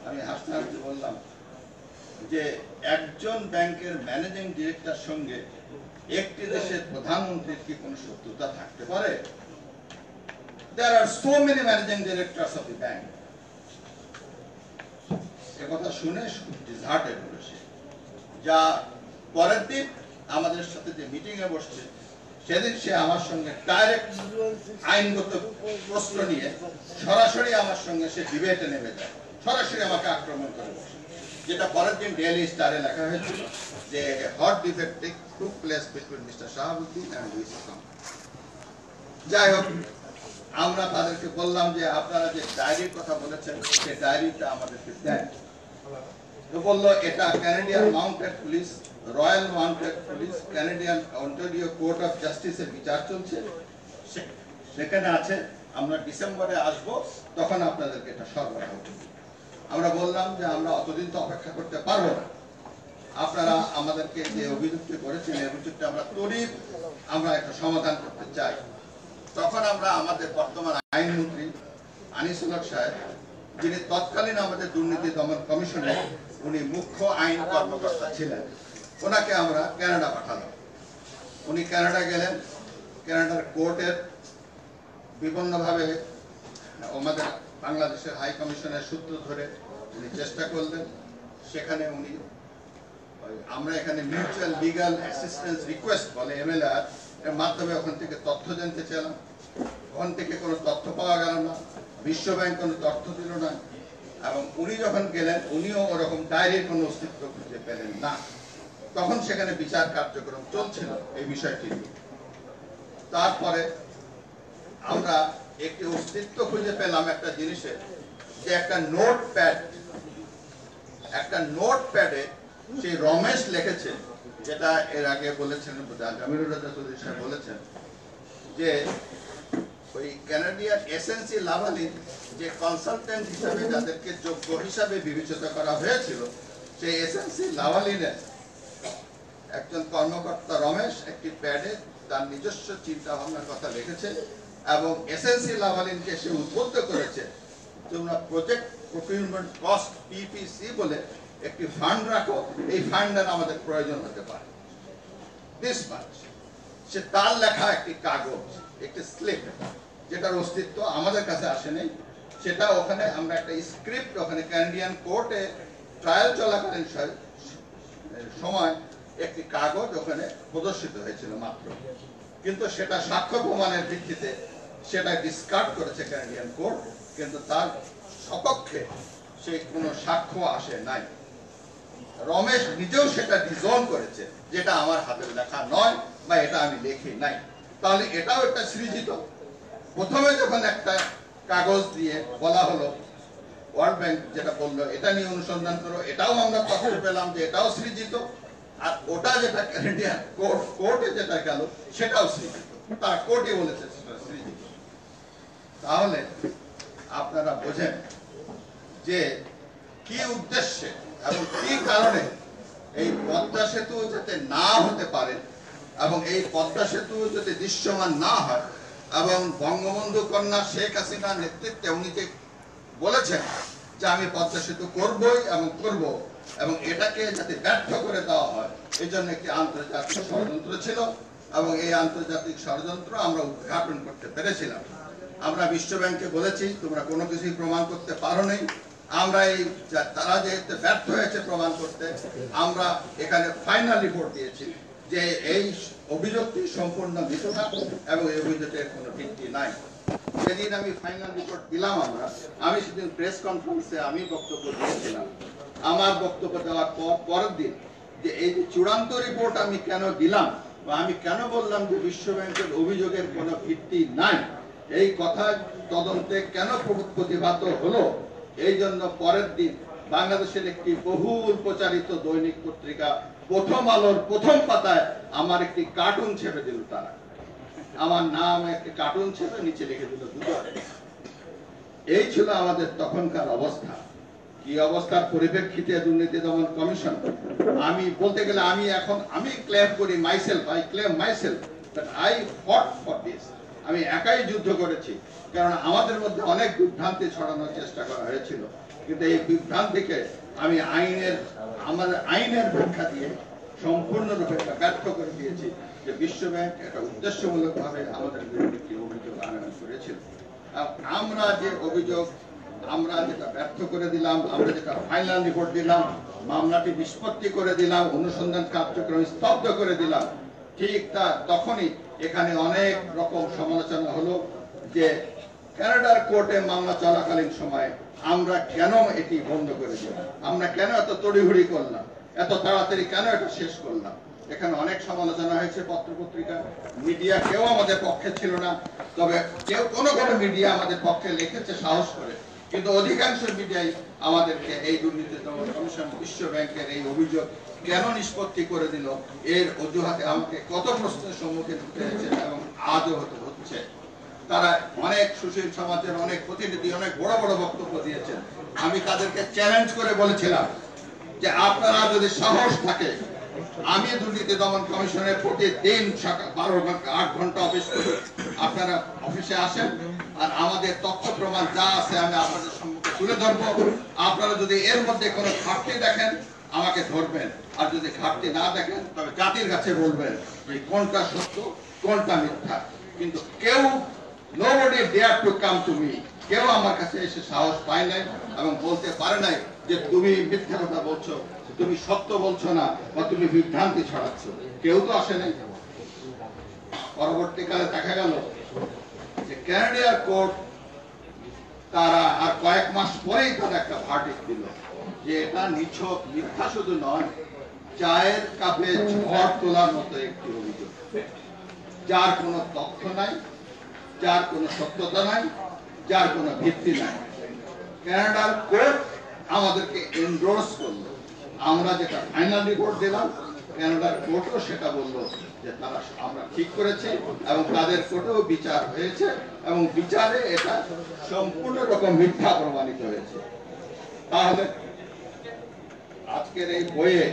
আমি হাসতে হাসতে বললাম যে একজন ব্যাংকের ম্যানেজিং ডিরেক্টর সঙ্গে একটি দেশের প্রধানমন্ত্রীর কি কোনো শত্রুতা থাকতে পারে? There are so many managing directors of the bank. কথা শুনে ডিসহার্টেড হলো সে। যা পরের দিন আমাদের সাথে যে মিটিং এ বসছে, সেদিন সে আমার সঙ্গে ডাইরেক্ট আইনগত প্রশ্ন নিয়ে সরাসরি আমার সঙ্গে সে ডিবেটে নেমে যায়, সরাসরি আমাকে আক্রমণ করে বসে। যেটা পরের দিন ডেইলি স্টারে লেখা হয়েছিল যে hot debate took place between mister Shahabuddin and Luis Ocampo. যাই হোক, আমরা তাদেরকে বললাম যে আপনারা যে ডায়েরির কথা বলেছেন, সেই ডায়েরিটা আমাদেরকে দেন। তো বললো এটা Canadian mounted police, royal mounted police, Canadian Ontario court of জাস্টিসের বিচার চলছে, সেখানে আছে, আমরা ডিসেম্বরে আসব, তখন আপনাদেরকে এটা সরবরাহ করব। আমরা বললাম যে আমরা অতদিন তো অপেক্ষা করতে পারবো না, আপনারা আমাদেরকে যে অভিযুক্ত করেছেন এই অভিযোগটা আমরা তড়িৎ আমরা একটা সমাধান করতে চাই। তখন আমরা আমাদের বর্তমান আইনমন্ত্রী আনিসুল হক সাহেব, যিনি তৎকালীন আমাদের দুর্নীতি দমন কমিশনের উনি মুখ্য আইন কর্মকর্তা ছিলেন, ওনাকে আমরা কানাডা পাঠালাম। উনি কানাডা গেলেন, কানাডার কোর্টের বিভিন্নভাবে আমাদের বাংলাদেশের হাই কমিশনের সূত্র ধরে উনি চেষ্টা করলেন। সেখানে উনি, আমরা এখানে মিউচুয়াল লিগাল অ্যাসিস্ট্যান্স রিকোয়েস্ট বলে MLR এর মাধ্যমে ওখান থেকে তথ্য জানতে চাইলাম। ওখান থেকে কোনো তথ্য পাওয়া গেল না, বিশ্ব ব্যাংক কোনো তথ্য দিল না, এবং উনি যখন গেলেন উনিও ওরকম ডায়েরির কোনো অস্তিত্ব খুঁজে পেলেন না। তখন সেখানে বিচার কার্যক্রম চলছিল এই বিষয়টি। তারপরে আমরা একটি অস্তিত্ব খুঁজে পেলাম একটা জিনিসের, যে একটা নোটপ্যাডে সেই রমেশ লিখেছে, যেটা এর আগে বলেছেন জামিরুল রাজা চৌধুরী সাহেব বলেছেন, যে ওই ক্যানাডিয়ান এসএনসি লাভালিন যে কনসালটেন্ট হিসাবে যাদেরকে যোগ্য হিসাবে বিবেচনা করা হয়েছিল, সেই এসএনসি লাভালিনের একজন কর্মকর্তা রমেশ একটি প্যাডে তার নিজস্ব চিন্তা ভাবনার কথা লিখেছে, এবং এসএনসি লাভালিনকে সে উদ্বুদ্ধ করেছে, তোমরা প্রজেক্ট প্রকিউরমেন্ট কস্ট PPC বলে একটি ফান্ড রাখো, এই ফান্ডের আমাদের প্রয়োজন হতে পারে, দিস মাচ। সে তার লেখা একটি কাগজ, একটি স্লিপ, যেটার অস্তিত্ব আমাদের কাছে আসেনি, সেটা ওখানে আমরা একটা স্ক্রিপ্ট ওখানে ক্যানাডিয়ান কোর্টে ট্রায়াল চলাকালীন সময় একটি কাগজ ওখানে প্রদর্শিত হয়েছিল মাত্র, কিন্তু সেটা সাক্ষ্য প্রমাণের ভিত্তিতে সেটা ডিসকার্ড করেছে ক্যানাডিয়ান কোর্ট, কিন্তু তার সপক্ষে সে কোনো সাক্ষ্য আসে নাই। রমেশ নিজেও সেটা ডিজোন করেছে, যেটা আমার হাতের লেখা নয় বা এটা আমি লিখি নাই। তাহলে এটাও একটা সৃজিত। প্রথমে যখন একটা কাগজ দিয়ে বলা হলো, ওয়ার্ল্ড ব্যাংক যেটা বললো এটা নিয়ে অনুসন্ধান করো, এটাও আমরা তথ্য পেলাম যে এটাও সৃজিত, আর ওটা যেটা ক্যানাডিয়ান কোর্টে যেটা গেল সেটাও সৃজিত, তারা কোর্টে বলেছে সেটা সৃজিত। তাহলে আপনারা বোঝেন যে কি উদ্দেশ্যে এবং কি কারণে এই পদ্মা সেতু যাতে না হতে পারে এবং এই পদ্মা সেতু যাতে দৃশ্যমান না হয়, এবং বঙ্গবন্ধু কন্যা শেখ হাসিনার নেতৃত্বে উনি যে বলেছেন যে আমি পদ্মা সেতু করবই এবং করব, এবং এটাকে যাতে ব্যর্থ করে দেওয়া হয়, এই জন্য একটি আন্তর্জাতিক ষড়যন্ত্র ছিল, এবং এই আন্তর্জাতিক ষড়যন্ত্র আমরা উদ্ঘাটন করতে পেরেছিলাম। আমরা বিশ্ব ব্যাংকে বলেছি তোমরা কোনো কিছুই প্রমাণ করতে পারো নাই, আমরা এই তারা যে ব্যর্থ হয়েছে প্রমাণ করতে, আমরা এখানে ফাইনাল রিপোর্ট দিয়েছি যে এই অভিযোগটি সম্পূর্ণ মিথ্যা এবং এই অভিযোগের কোনো ভিত্তি নাই। সেদিন আমি ফাইনাল রিপোর্ট দিলাম, আমি সেদিন প্রেস কনফারেন্সে আমি বক্তব্য দিয়েছিলাম। আমার বক্তব্য দেওয়ার পরের দিন যে এই যে চূড়ান্ত রিপোর্ট আমি কেন দিলাম বা আমি কেন বললাম যে বিশ্ব ব্যাংকের অভিযোগের কোনো ভিত্তি নাই, এই কথা তদন্তে কেন প্রতিভাত হলো, এই জন্য পরের দিন বাংলাদেশের একটি বহুল প্রচারিত দৈনিক পত্রিকা প্রথম আলোর প্রথম পাতায় আমার একটি কার্টুন ছেপে দিল। তারা আমার নাম একটি কার্টুন ছেপে নিচে লিখে দিল দুদক। এই ছিল আমাদের তখনকার অবস্থা। কি অবস্থার পরিপ্রেক্ষিতে দুর্নীতি দমন কমিশন, আমি বলতে গেলে আমি ক্লেম করি myself, I claim myself that I fought for this. আমি একাই যুদ্ধ করেছি, কারণ আমাদের মধ্যে অনেক বিভ্রান্তি ছড়ানোর চেষ্টা করা হয়েছিল, কিন্তু এই বিভ্রান্তিকে আমি আমাদের আইনের ব্যাখ্যা দিয়ে সম্পূর্ণরূপে ব্যর্থ করে দিয়েছি যে বিশ্ব ব্যাংক একটা উদ্দেশ্যমূলকভাবে আমাদের বিরুদ্ধে অভিযোগ আনয়ন করেছিল। আমরা যে অভিযোগ আমরা যেটা ব্যর্থ করে দিলাম, আমরা যেটা ফাইনাল রিপোর্ট দিলাম, মামলাটি নিষ্পত্তি করে দিলাম, অনুসন্ধান কার্যক্রম স্তব্ধ করে দিলাম, ঠিক তা তখনই এখানে অনেক রকম সমালোচনা হলো যে কানাডার কোর্টে মামলা চলাকালীন সময়ে আমরা কেন এটি বন্ধ করে দিলাম, আমরা কেন এত তড়িঘড়ি করলাম, এত তাড়াতাড়ি কেন এটা শেষ করলাম। এখানে অনেক সমালোচনা হয়েছে, পত্রপত্রিকা মিডিয়া কেউ আমাদের পক্ষে ছিল না, তবে কেউ কোনো মিডিয়া আমাদের পক্ষে লিখেছে সাহস করে, কিন্তু অধিকাংশ মিডিয়াই আমাদেরকে এই দুর্নীতি দমন কমিশন বিশ্ব ব্যাংকের এই অভিযোগ কেন নিষ্পত্তি করে দিল এর অজুহাতে আমাকে কত প্রশ্নের সম্মুখীন হতে হয়েছে এবং আজও হচ্ছে। তারা অনেক সুশীল সমাজের অনেক প্রতিনিধি অনেক বড় বড় বক্তব্য দিয়েছেন। আমি তাদেরকে চ্যালেঞ্জ করে বলেছিলাম যে আপনারা যদি সাহস থাকে, আমি দুর্নীতি দমন কমিশনের প্রতিদিন সকাল 8 ঘন্টা অফিস করি, আপনারা অফিসে আসেন আর আমাদের তথ্য প্রমাণ যা আছে আমি আপনাদের সম্মুখে তুলে ধরবো। আপনারা যদি এর মধ্যে কোনো ঘাটতি দেখেন আমাকে ধরবেন, আর যদি ঘাটতি না দেখেন তবে জাতির কাছে বলবেন যে কোনটা সত্য কোনটা মিথ্যা। কিন্তু কেউ nobody dare to come to me, কেউ আমার কাছে এসে সাহস পায় নাই এবং বলতে পারে নাই যে তুমি মিথ্যা কথা বলছো, তুমি সত্য বলছো না, বা তুমি বিভ্রান্তি ছড়াচ্ছ, কেউ তো আসে নাই। পরবর্তীকালে দেখা গেল যে ক্যানাডিয়ান কোর্ট তারা আর কয়েক মাস পরেই তারা একটা ভার্ডিক্ট দিল যে এটা নিছক মিথ্যা শুধু নয়, চায়ের কাপে ঝড় তোলার মতো একটি অভিযোগ, যার কোনো তথ্য নাই, যার কোনো সত্যতা নাই, যার কোনো ভিত্তি নাই। কানাডার কোর্ট আমাদেরকে এন্ডোর্স করলো, আমরা যেটা ফাইনাল রিপোর্ট দিলাম কানাডার কোর্টও সেটা বললো যে তারা আমরা ঠিক করেছি, এবং তাদের কোর্টেও বিচার হয়েছে এবং বিচারে এটা সম্পূর্ণ রকম মিথ্যা প্রমাণিত হয়েছে। তাহলে আজকের এই বইয়ে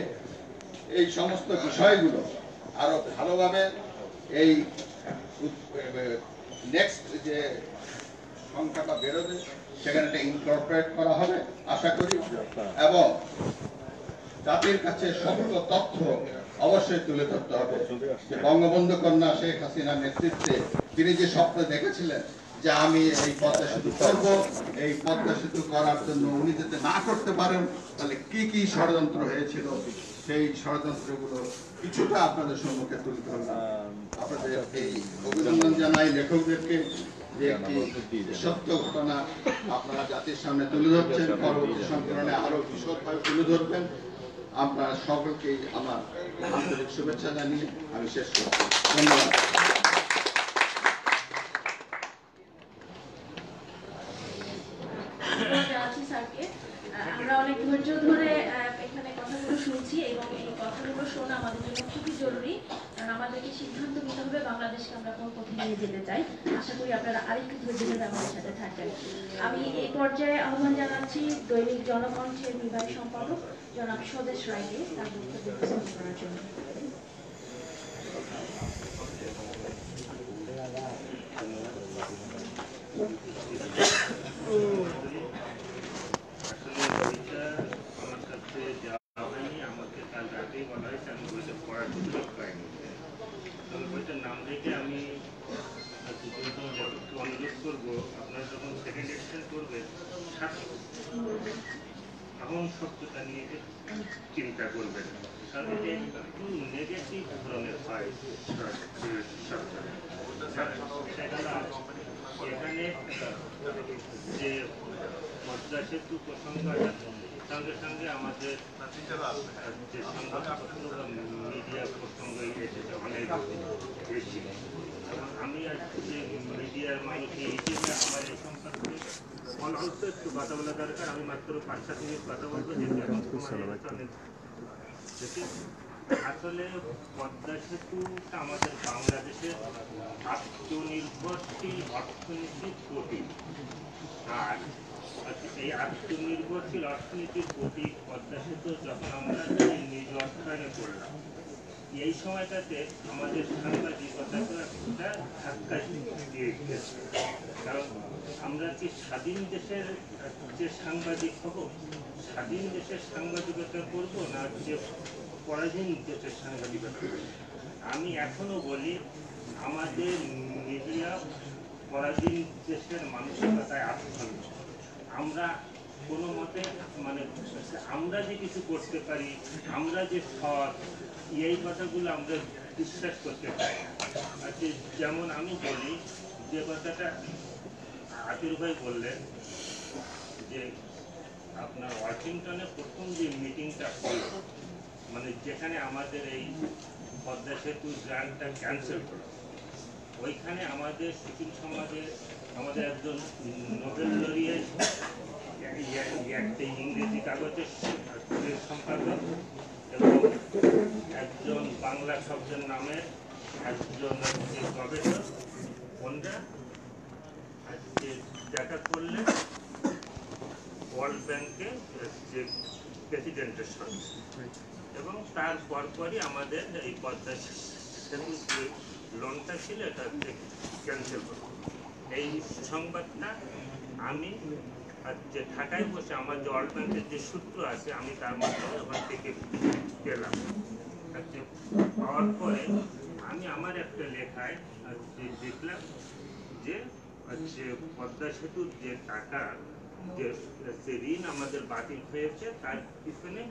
এই সমস্ত বিষয়গুলো আরো ভালোভাবে এই নেক্সট যে সংখ্যাটা বেরোবে সেখানে ইনকর্পোরেট করা হবে আশা করি, এবং জাতির কাছে সত্য তথ্য অবশ্যই তুলে ধরতে হবে যে বঙ্গবন্ধু কন্যা শেখ হাসিনার নেতৃত্বে তিনি যে স্বপ্ন দেখেছিলেন যে আমি এই পদ্মা সেতু করব, এই পদ্মা সেতু করার জন্য উনি যদি না করতে পারেন তাহলে কি কি ষড়যন্ত্র হয়েছিল, সেই ষড়যন্ত্রগুলো কিছুটা আপনাদের সম্মুখে তুলে ধরলাম। আপনাদের এই অভিনন্দন জানাই লেখকদেরকে যে একটি সত্য ঘটনা আপনারা জাতির সামনে তুলে ধরছেন, পরবর্তী সংকলনে আরো বিশদভাবে তুলে ধরবেন। আপনারা সকলকেই আমার আন্তরিক শুভেচ্ছা জানিয়ে আমি শেষ করছি। ধন্যবাদ। জানাচ্ছি স্যারকে। আমরা অনেক ধৈর্য ধরে এখানে কথাগুলো শুনছি এবং এই কথাগুলো শোনা আমাদের জন্য খুবই জরুরি, কারণ আমাদেরকে সিদ্ধান্ত নিতে হবে বাংলাদেশকে আমরা কোন পথে নিয়ে যেতে চাই। আশা করি আপনারা আরেকটু ধৈর্য ধরে আমাদের সাথে থাকবেন। আমি এই পর্যায়ে আহ্বান জানাচ্ছি দৈনিক জনকণ্ঠের নির্বাহী সম্পাদক জনাব স্বদেশ রায়কে তার বক্তব্য উপস্থাপন করার জন্য। বইটার নাম দেখে আমি অনুরোধ করবো আপনারা যখন সেকেন্ড এডিশন করবেন এমন সত্যতা নিয়ে চিন্তা করবেন, কারণ এটা একটু নেগেটিভ ধরনের হয়। এখানে যে পদ্মা সেতু প্রসঙ্গ সঙ্গে সঙ্গে আমাদের যে সংবাদ প্রসঙ্গ বা মিডিয়া প্রসঙ্গ এসেছে অনেক বেশি। আমি আজকে মিডিয়ার মানুষই হিসেবে আমার এই সম্পর্কে অল্প একটু কথা বলা দরকার। আমি মাত্র 5-7 মিনিট কথা বলবো, যেহেতু এখন আসলে পদ্মা সেতুটা আমাদের বাংলাদেশের আত্মনির্ভরশীল অর্থনীতির প্রতীক। আর এই আত্মনির্ভরশীল অর্থনীতির প্রতীক পদ্মা সেতু যখন আমরা নিজ অর্থায়নে করলাম, এই সময়টাতে আমাদের সাংবাদিকতাকে একটা ধাক্কা দিয়ে গেছে। কারণ আমরা কি স্বাধীন দেশের যে সাংবাদিক হব, স্বাধীন দেশের সাংবাদিকতা করব না যে পরাধীন দেশের সাংবাদিকতা? আমি এখনো বলি আমাদের মিডিয়া পরাধীন দেশের মানসিকতায় আচ্ছন্ন। আমরা কোনো মতে মানে আমরা যে কিছু করতে পারি, আমরা যে সৎ, এই কথাগুলো আমরা বিশ্বাস করতে পারি। আচ্ছা, যেমন আমি বলি যে কথাটা আতির ভাই বললেন যে আপনার ওয়াশিংটনে প্রথম যে মিটিংটা হলো, মানে যেখানে আমাদের এই পদ্মা সেতু গ্রান্টটা ক্যান্সেল হলো, ওইখানে আমাদের সিকিম সমাজে আমাদের একজন নোবেল লরিয়েট, একটা ইংরেজি কাগজের সম্পাদক এবং একজন বাংলা শব্দের নামে একজন গবেষক, ওনারা আজকে দেখা করলেন ওয়ার্ল্ড ব্যাংকের যে প্রেসিডেন্টের সঙ্গে, এবং তার পরপরই আমাদের এই পদ্মা সেতু যে লোনটা ছিল এটা ক্যান্সেল হলো। এই সংবাদটা আমি যে ঢাকায় বসে আমার যে ওয়ার্ল্ড ব্যাংকের যে সূত্র আছে আমি তার মাধ্যমে ওখান থেকে পেলাম। পাওয়ার পরে আমি আমার একটা লেখায় দেখলাম যে পদ্মা সেতুর যে টাকা যে ঋণ আমাদের বাতিল হয়েছে তার পিছনে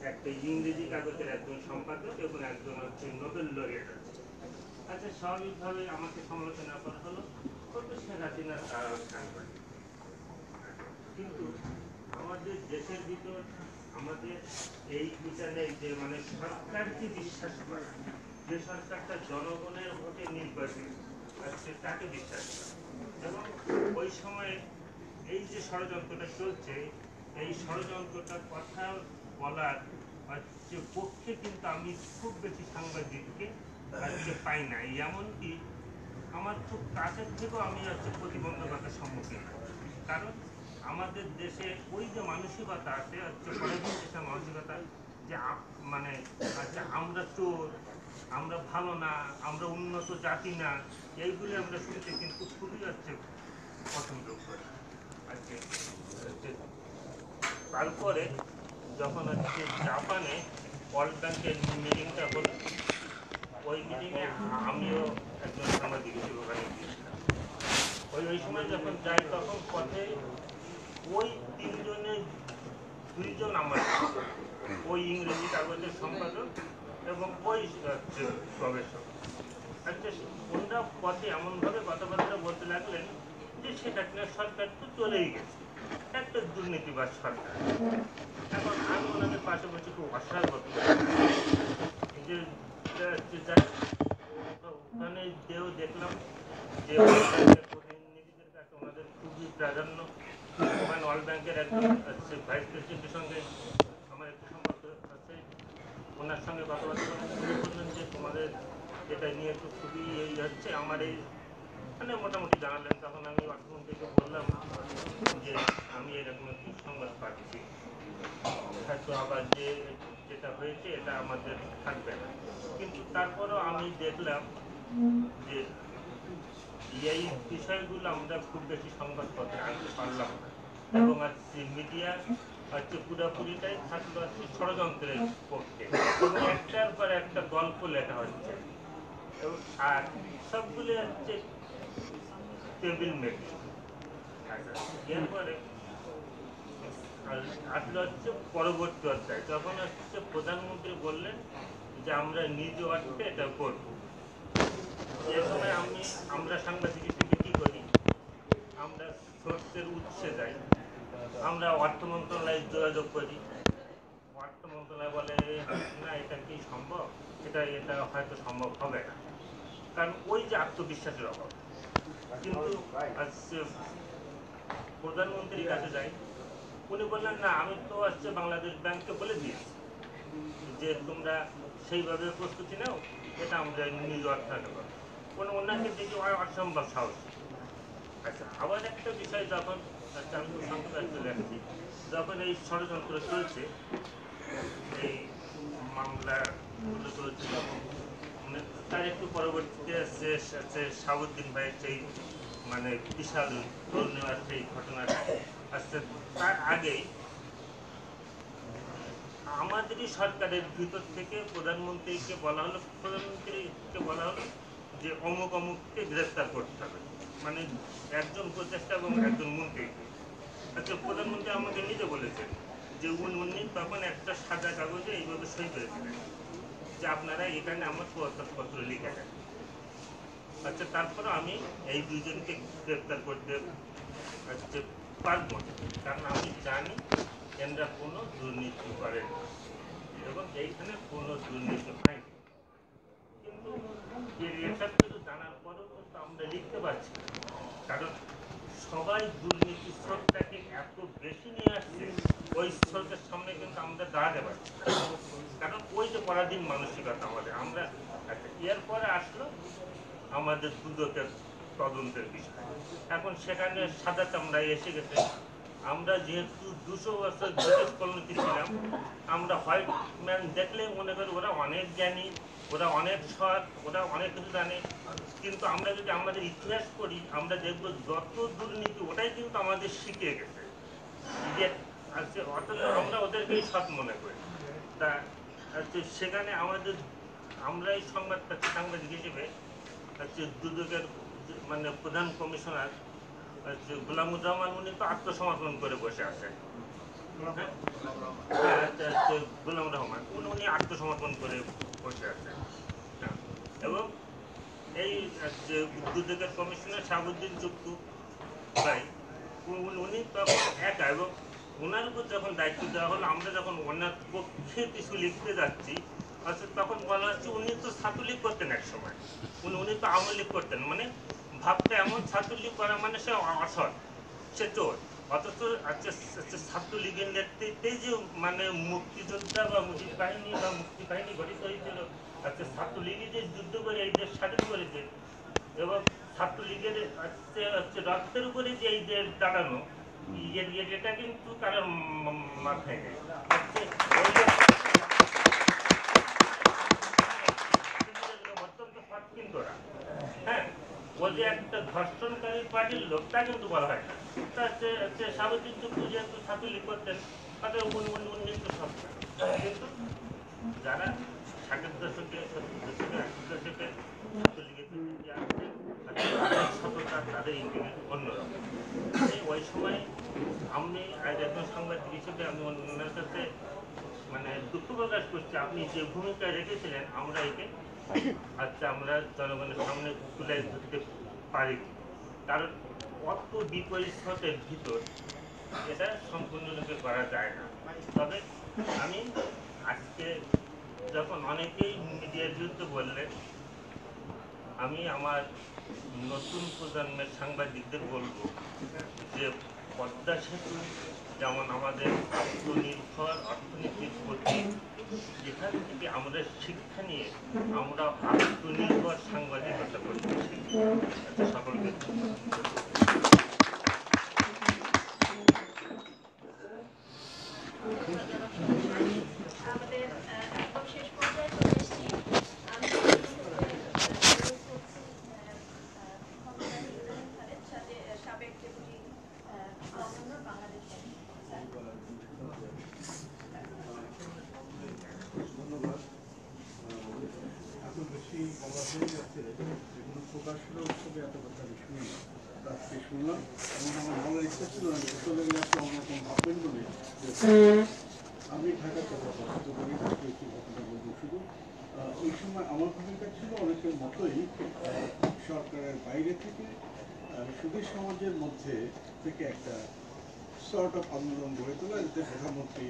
একটা ইংরেজি কাগজের একজন সম্পাদক এবং একজন হচ্ছে নোবেল লরিয়েট আছে। আচ্ছা, স্বাভাবিকভাবে আমাকে সমালোচনা করা হলো শেখ হাসিনার সাংবাদিক। কিন্তু আমাদের দেশের ভিতর আমাদের এই বিচারে যে মানে সরকারকে বিশ্বাস করা, যে সরকারটা জনগণের ভোটে নির্বাচিত তাকে বিশ্বাস করা, এবং ওই সময়ে এই যে ষড়যন্ত্রটা চলছে এই ষড়যন্ত্রটার কথা বলার যে পক্ষে কিন্তু আমি খুব বেশি সাংবাদিককে আজকে পাই না। এমনকি আমার খুব কাছের থেকেও আমি আজকে প্রতিবন্ধকতার সম্মুখীন, কারণ আমাদের দেশে ওই যে মানসিকতা আছে পরাধীন দেশের মানসিকতা যে মানে আচ্ছা আমরা চোর, আমরা ভালো না, আমরা উন্নত জাতি না, এইগুলি আমরা শুনতে কিন্তু খুবই হচ্ছে পছন্দ করি। আজকে তারপরে যখন হচ্ছে জাপানে ওয়ার্ল্ড ব্যাংকের মিটিংটা হলো, ওই মিটিংয়ে আমিও একজন সাংবাদিক হিসেবে ওখানে গিয়েছিলাম। ওই সময় যখন যাই তখন পথে ওই তিনজনের দুইজন আমার ওই ইংরেজি কাগজের সম্পাদক এবং ওই গবেষক। আচ্ছা, ওনারা পথে এমনভাবে কথাবার্তা বলতে লাগলেন যে সেটা কিনা সরকার তো চলেই গেছে, একটা দুর্নীতিবাজ সরকার। এখন আমি ওনাদের পাশে বসে খুব অসহায় বোধ করি যে ওখানে যেও দেখলাম যে প্রতিনিধিদের কাছে ওনাদের খুবই প্রাধান্য। ওখানে ওয়ার্ল্ড ব্যাংকের একজন ভাইস প্রেসিডেন্টের সঙ্গে আমার একটু সম্পর্ক আছে, ওনার সঙ্গে কথাবার্তা বললেন যে তোমাদের এটা নিয়ে তো খুবই এই হচ্ছে আমার এই মানে মোটামুটি জানালেন। তখন আমি অর্থমন্ত্রীকে বললাম যে আমি এরকম একটি সংবাদ পাচ্ছি, হয়তো আবার যেটা হয়েছে এটা আমাদের থাকবে না। কিন্তু তারপরও আমি দেখলাম যে এই বিষয়গুলো আমরা খুব বেশি সংবাদপত্রে আনতে পারলাম না, এবং আজকে মিডিয়া হচ্ছে পুরোপুরিটাই থাকলো হচ্ছে ষড়যন্ত্রের পক্ষে, এবং একটার পর একটা গল্প লেখা হচ্ছে আর সবগুলো হচ্ছে টেবিল মেকিং। এরপরে আসলে হচ্ছে পরবর্তী অধ্যায়, যখন হচ্ছে প্রধানমন্ত্রী বললেন যে আমরা নিজ অর্থে এটা করব। যে সময় আমরা সাংবাদিক হিসেবে কি করি, আমরা সোর্সের উৎসে যাই, আমরা অর্থ মন্ত্রণালয়ে যোগাযোগ করি, অর্থ মন্ত্রণালয় বলে না এটা কি সম্ভব, এটা হয়তো সম্ভব হবে না, কারণ ওই যে আত্মবিশ্বাসের অভাব। কিন্তু আজকে প্রধানমন্ত্রীর কাছে যাই, উনি বললেন না আমি তো হচ্ছে বাংলাদেশ ব্যাংককে বলে দিয়েছি যে তোমরা সেইভাবে প্রস্তুতি নাও, এটা আমরা নিজ অর্থায়নে করবো। ওনাকে দেখি অসম্ভব সাহস। আচ্ছা, আবার একটা বিষয় যখন আমি সংখ্যায় চলে আসছি, যখন এই ষড়যন্ত্র চলছে, এই মামলাগুলো চলছে, যখন তার একটু পরবর্তীতে শাহাবুদ্দিন ভাইয়ের সেই মানে বিশাল দল নেওয়ার সেই ঘটনাটা আসছে, তার আগেই আমাদেরই সরকারের ভিতর থেকে প্রধানমন্ত্রীকে বলা হলো যে অমুক অমুককে গ্রেফতার করতে হবে, মানে একজন উপদেষ্টা এবং একজন মন্ত্রীকে। আচ্ছা, প্রধানমন্ত্রী আমাকে নিজে বলেছেন যে উনি তখন একটা সাদা কাগজে এইভাবে সই করেছিলেন যে আপনারা এখানে আমার পত্র লিখে দেন। আচ্ছা, তারপরে আমি এই দুজনকে গ্রেফতার করতে পারবো না, কারণ আমি জানি এরা কোনো দুর্নীতি করেন এবং এইখানে কোনো দুর্নীতি হয়নি। কিন্তু এসব কিছু জানার পরেও কিন্তু আমরা লিখতে পারছি না, কারণ সবাই দুর্নীতির স্রোতটাকে এত বেশি নিয়ে আসছে, ওই স্রোতের সামনে কিন্তু আমরা দাঁড়াতে পারছি না, কারণ ওই যে পরাধীন মানসিকতা আমাদের। আমরা এরপরে আসলো আমাদের দুদকের তদন্তের বিষয়। এখন সেখানে সাদা চামড়ায় এসে গেছে। আমরা যেহেতু 200 বছর ব্রিটিশ কলোনিতে ছিলাম, আমরা হোয়াইট ম্যান দেখলেই মনে করি ওরা অনেক জ্ঞানী, ওরা অনেক সৎ, ওরা অনেক কিছু জানে। কিন্তু আমরা যদি আমাদের ইতিহাস পড়ি, আমরা দেখবো যত দুর্নীতি ওটাই কিন্তু আমাদের শিখিয়ে গেছে, যে অর্থাৎ আমরা ওদেরকেই সৎ মনে করি। তা সেখানে আমরাই সংবাদ পাচ্ছি সাংবাদিক হিসেবে দুদকের মানে প্রধান কমিশনার গোলামুর রহমান, উনি তো আত্মসমর্পণ করে বসে আছেন। গোলাম রহমান উনি আত্মসমর্পণ করে বসে আছেন, এবং এই দুদকের কমিশনার শাহাবুদ্দিন চুপ্পু ভাই উনি তখন একা, এবং ওনার উপর যখন দায়িত্ব দেওয়া হলো, আমরা যখন ওনার পক্ষে কিছু লিখতে যাচ্ছি, তখন বলা হচ্ছে উনি তো ছাত্রলীগ করতেন এক সময়, উনি তো আওয়ামী লীগ করতেন, মানে ভাবতে এমন ছাত্রলীগ করা মানে সে অসৎ, সে চোর। অথচ ছাত্রলীগের নেতৃত্বেই যে মানে মুক্তিযোদ্ধা বা মুজিব বাহিনী বা মুক্তি বাহিনী গঠিত হয়েছিল, ছাত্রলীগই যে যুদ্ধ করে এই দেশ স্বাধীন করেছে, এবং ছাত্রলীগের রক্তের উপরে যে এই দেশ দাঁড়ানো, এটা কিন্তু কারোর মাথায় নেই। অত্যন্ত সৎ কিন্তু ওরা, হ্যাঁ, ও যে একটা ধর্ষণকারী পার্টির লোক তা কিন্তু বলা হয় না। শাহাবুদ্দিন চুপ্পু যেহেতু ছাত্রলীগ করতেন, তাদের উন্নত সরকার, কিন্তু যারা 60-এর দশকে 70-এর দশকে 80-এর দশকে ছাত্রলীগের যে আসছেন তাদের সততা তাদের ইন্টারনেট অন্যরকম। ওই সময় আমি আজ একজন সাংবাদিক হিসেবে আমি অন্যের কাছে মানে দুঃখ প্রকাশ করছি, আপনি যে ভূমিকা রেখেছিলেন আমরা একে আমরা জনগণের সামনে তুলে ধরতে পারি, কারণ অত বিপরীত স্রোতের ভিতর এটা সম্পূর্ণরূপে করা যায় না। তবে আমি আজকে যখন অনেকেই মিডিয়ার বিরুদ্ধে বললেন, আমি আমার নতুন প্রজন্মের সাংবাদিকদের বলবো যে পদ্মা সেতু যেমন আমাদের আত্মনির্ভর অর্থনীতির প্রতীক, যেখান থেকে আমরা শিক্ষা নিয়ে আমরা আত্মনির্ভর সাংবাদিকতা করতে শিখি। সকলকে আমাদের একদম শেষ পর্যায়ে চলে এসেছি। আমি সাবেক ডেপুটি গভর্নর বাংলাদেশ। ধন্যবাদ। এত বেশি বলা হয়ে যাচ্ছে, যেগুলো প্রকাশের উৎসবে এত কথা আমি শুনি না, আজকে শুনলাম এবং আমার বলার ইচ্ছা ছিল না, চলে গেলে আপনি অন্যরকম ভাববেন বলে আমি ঢাকার কথা পছন্দ করি, তাকে একটি ঘটনা বলবো শুধু। ওই সময় আমার ভূমিকা ছিল অনেকের মতোই সরকারের বাইরে থেকে সুধীর সমাজের মধ্যে থেকে একটা সর্ট অফ আন্দোলন গড়ে তোলা, যাতে প্রধানমন্ত্রী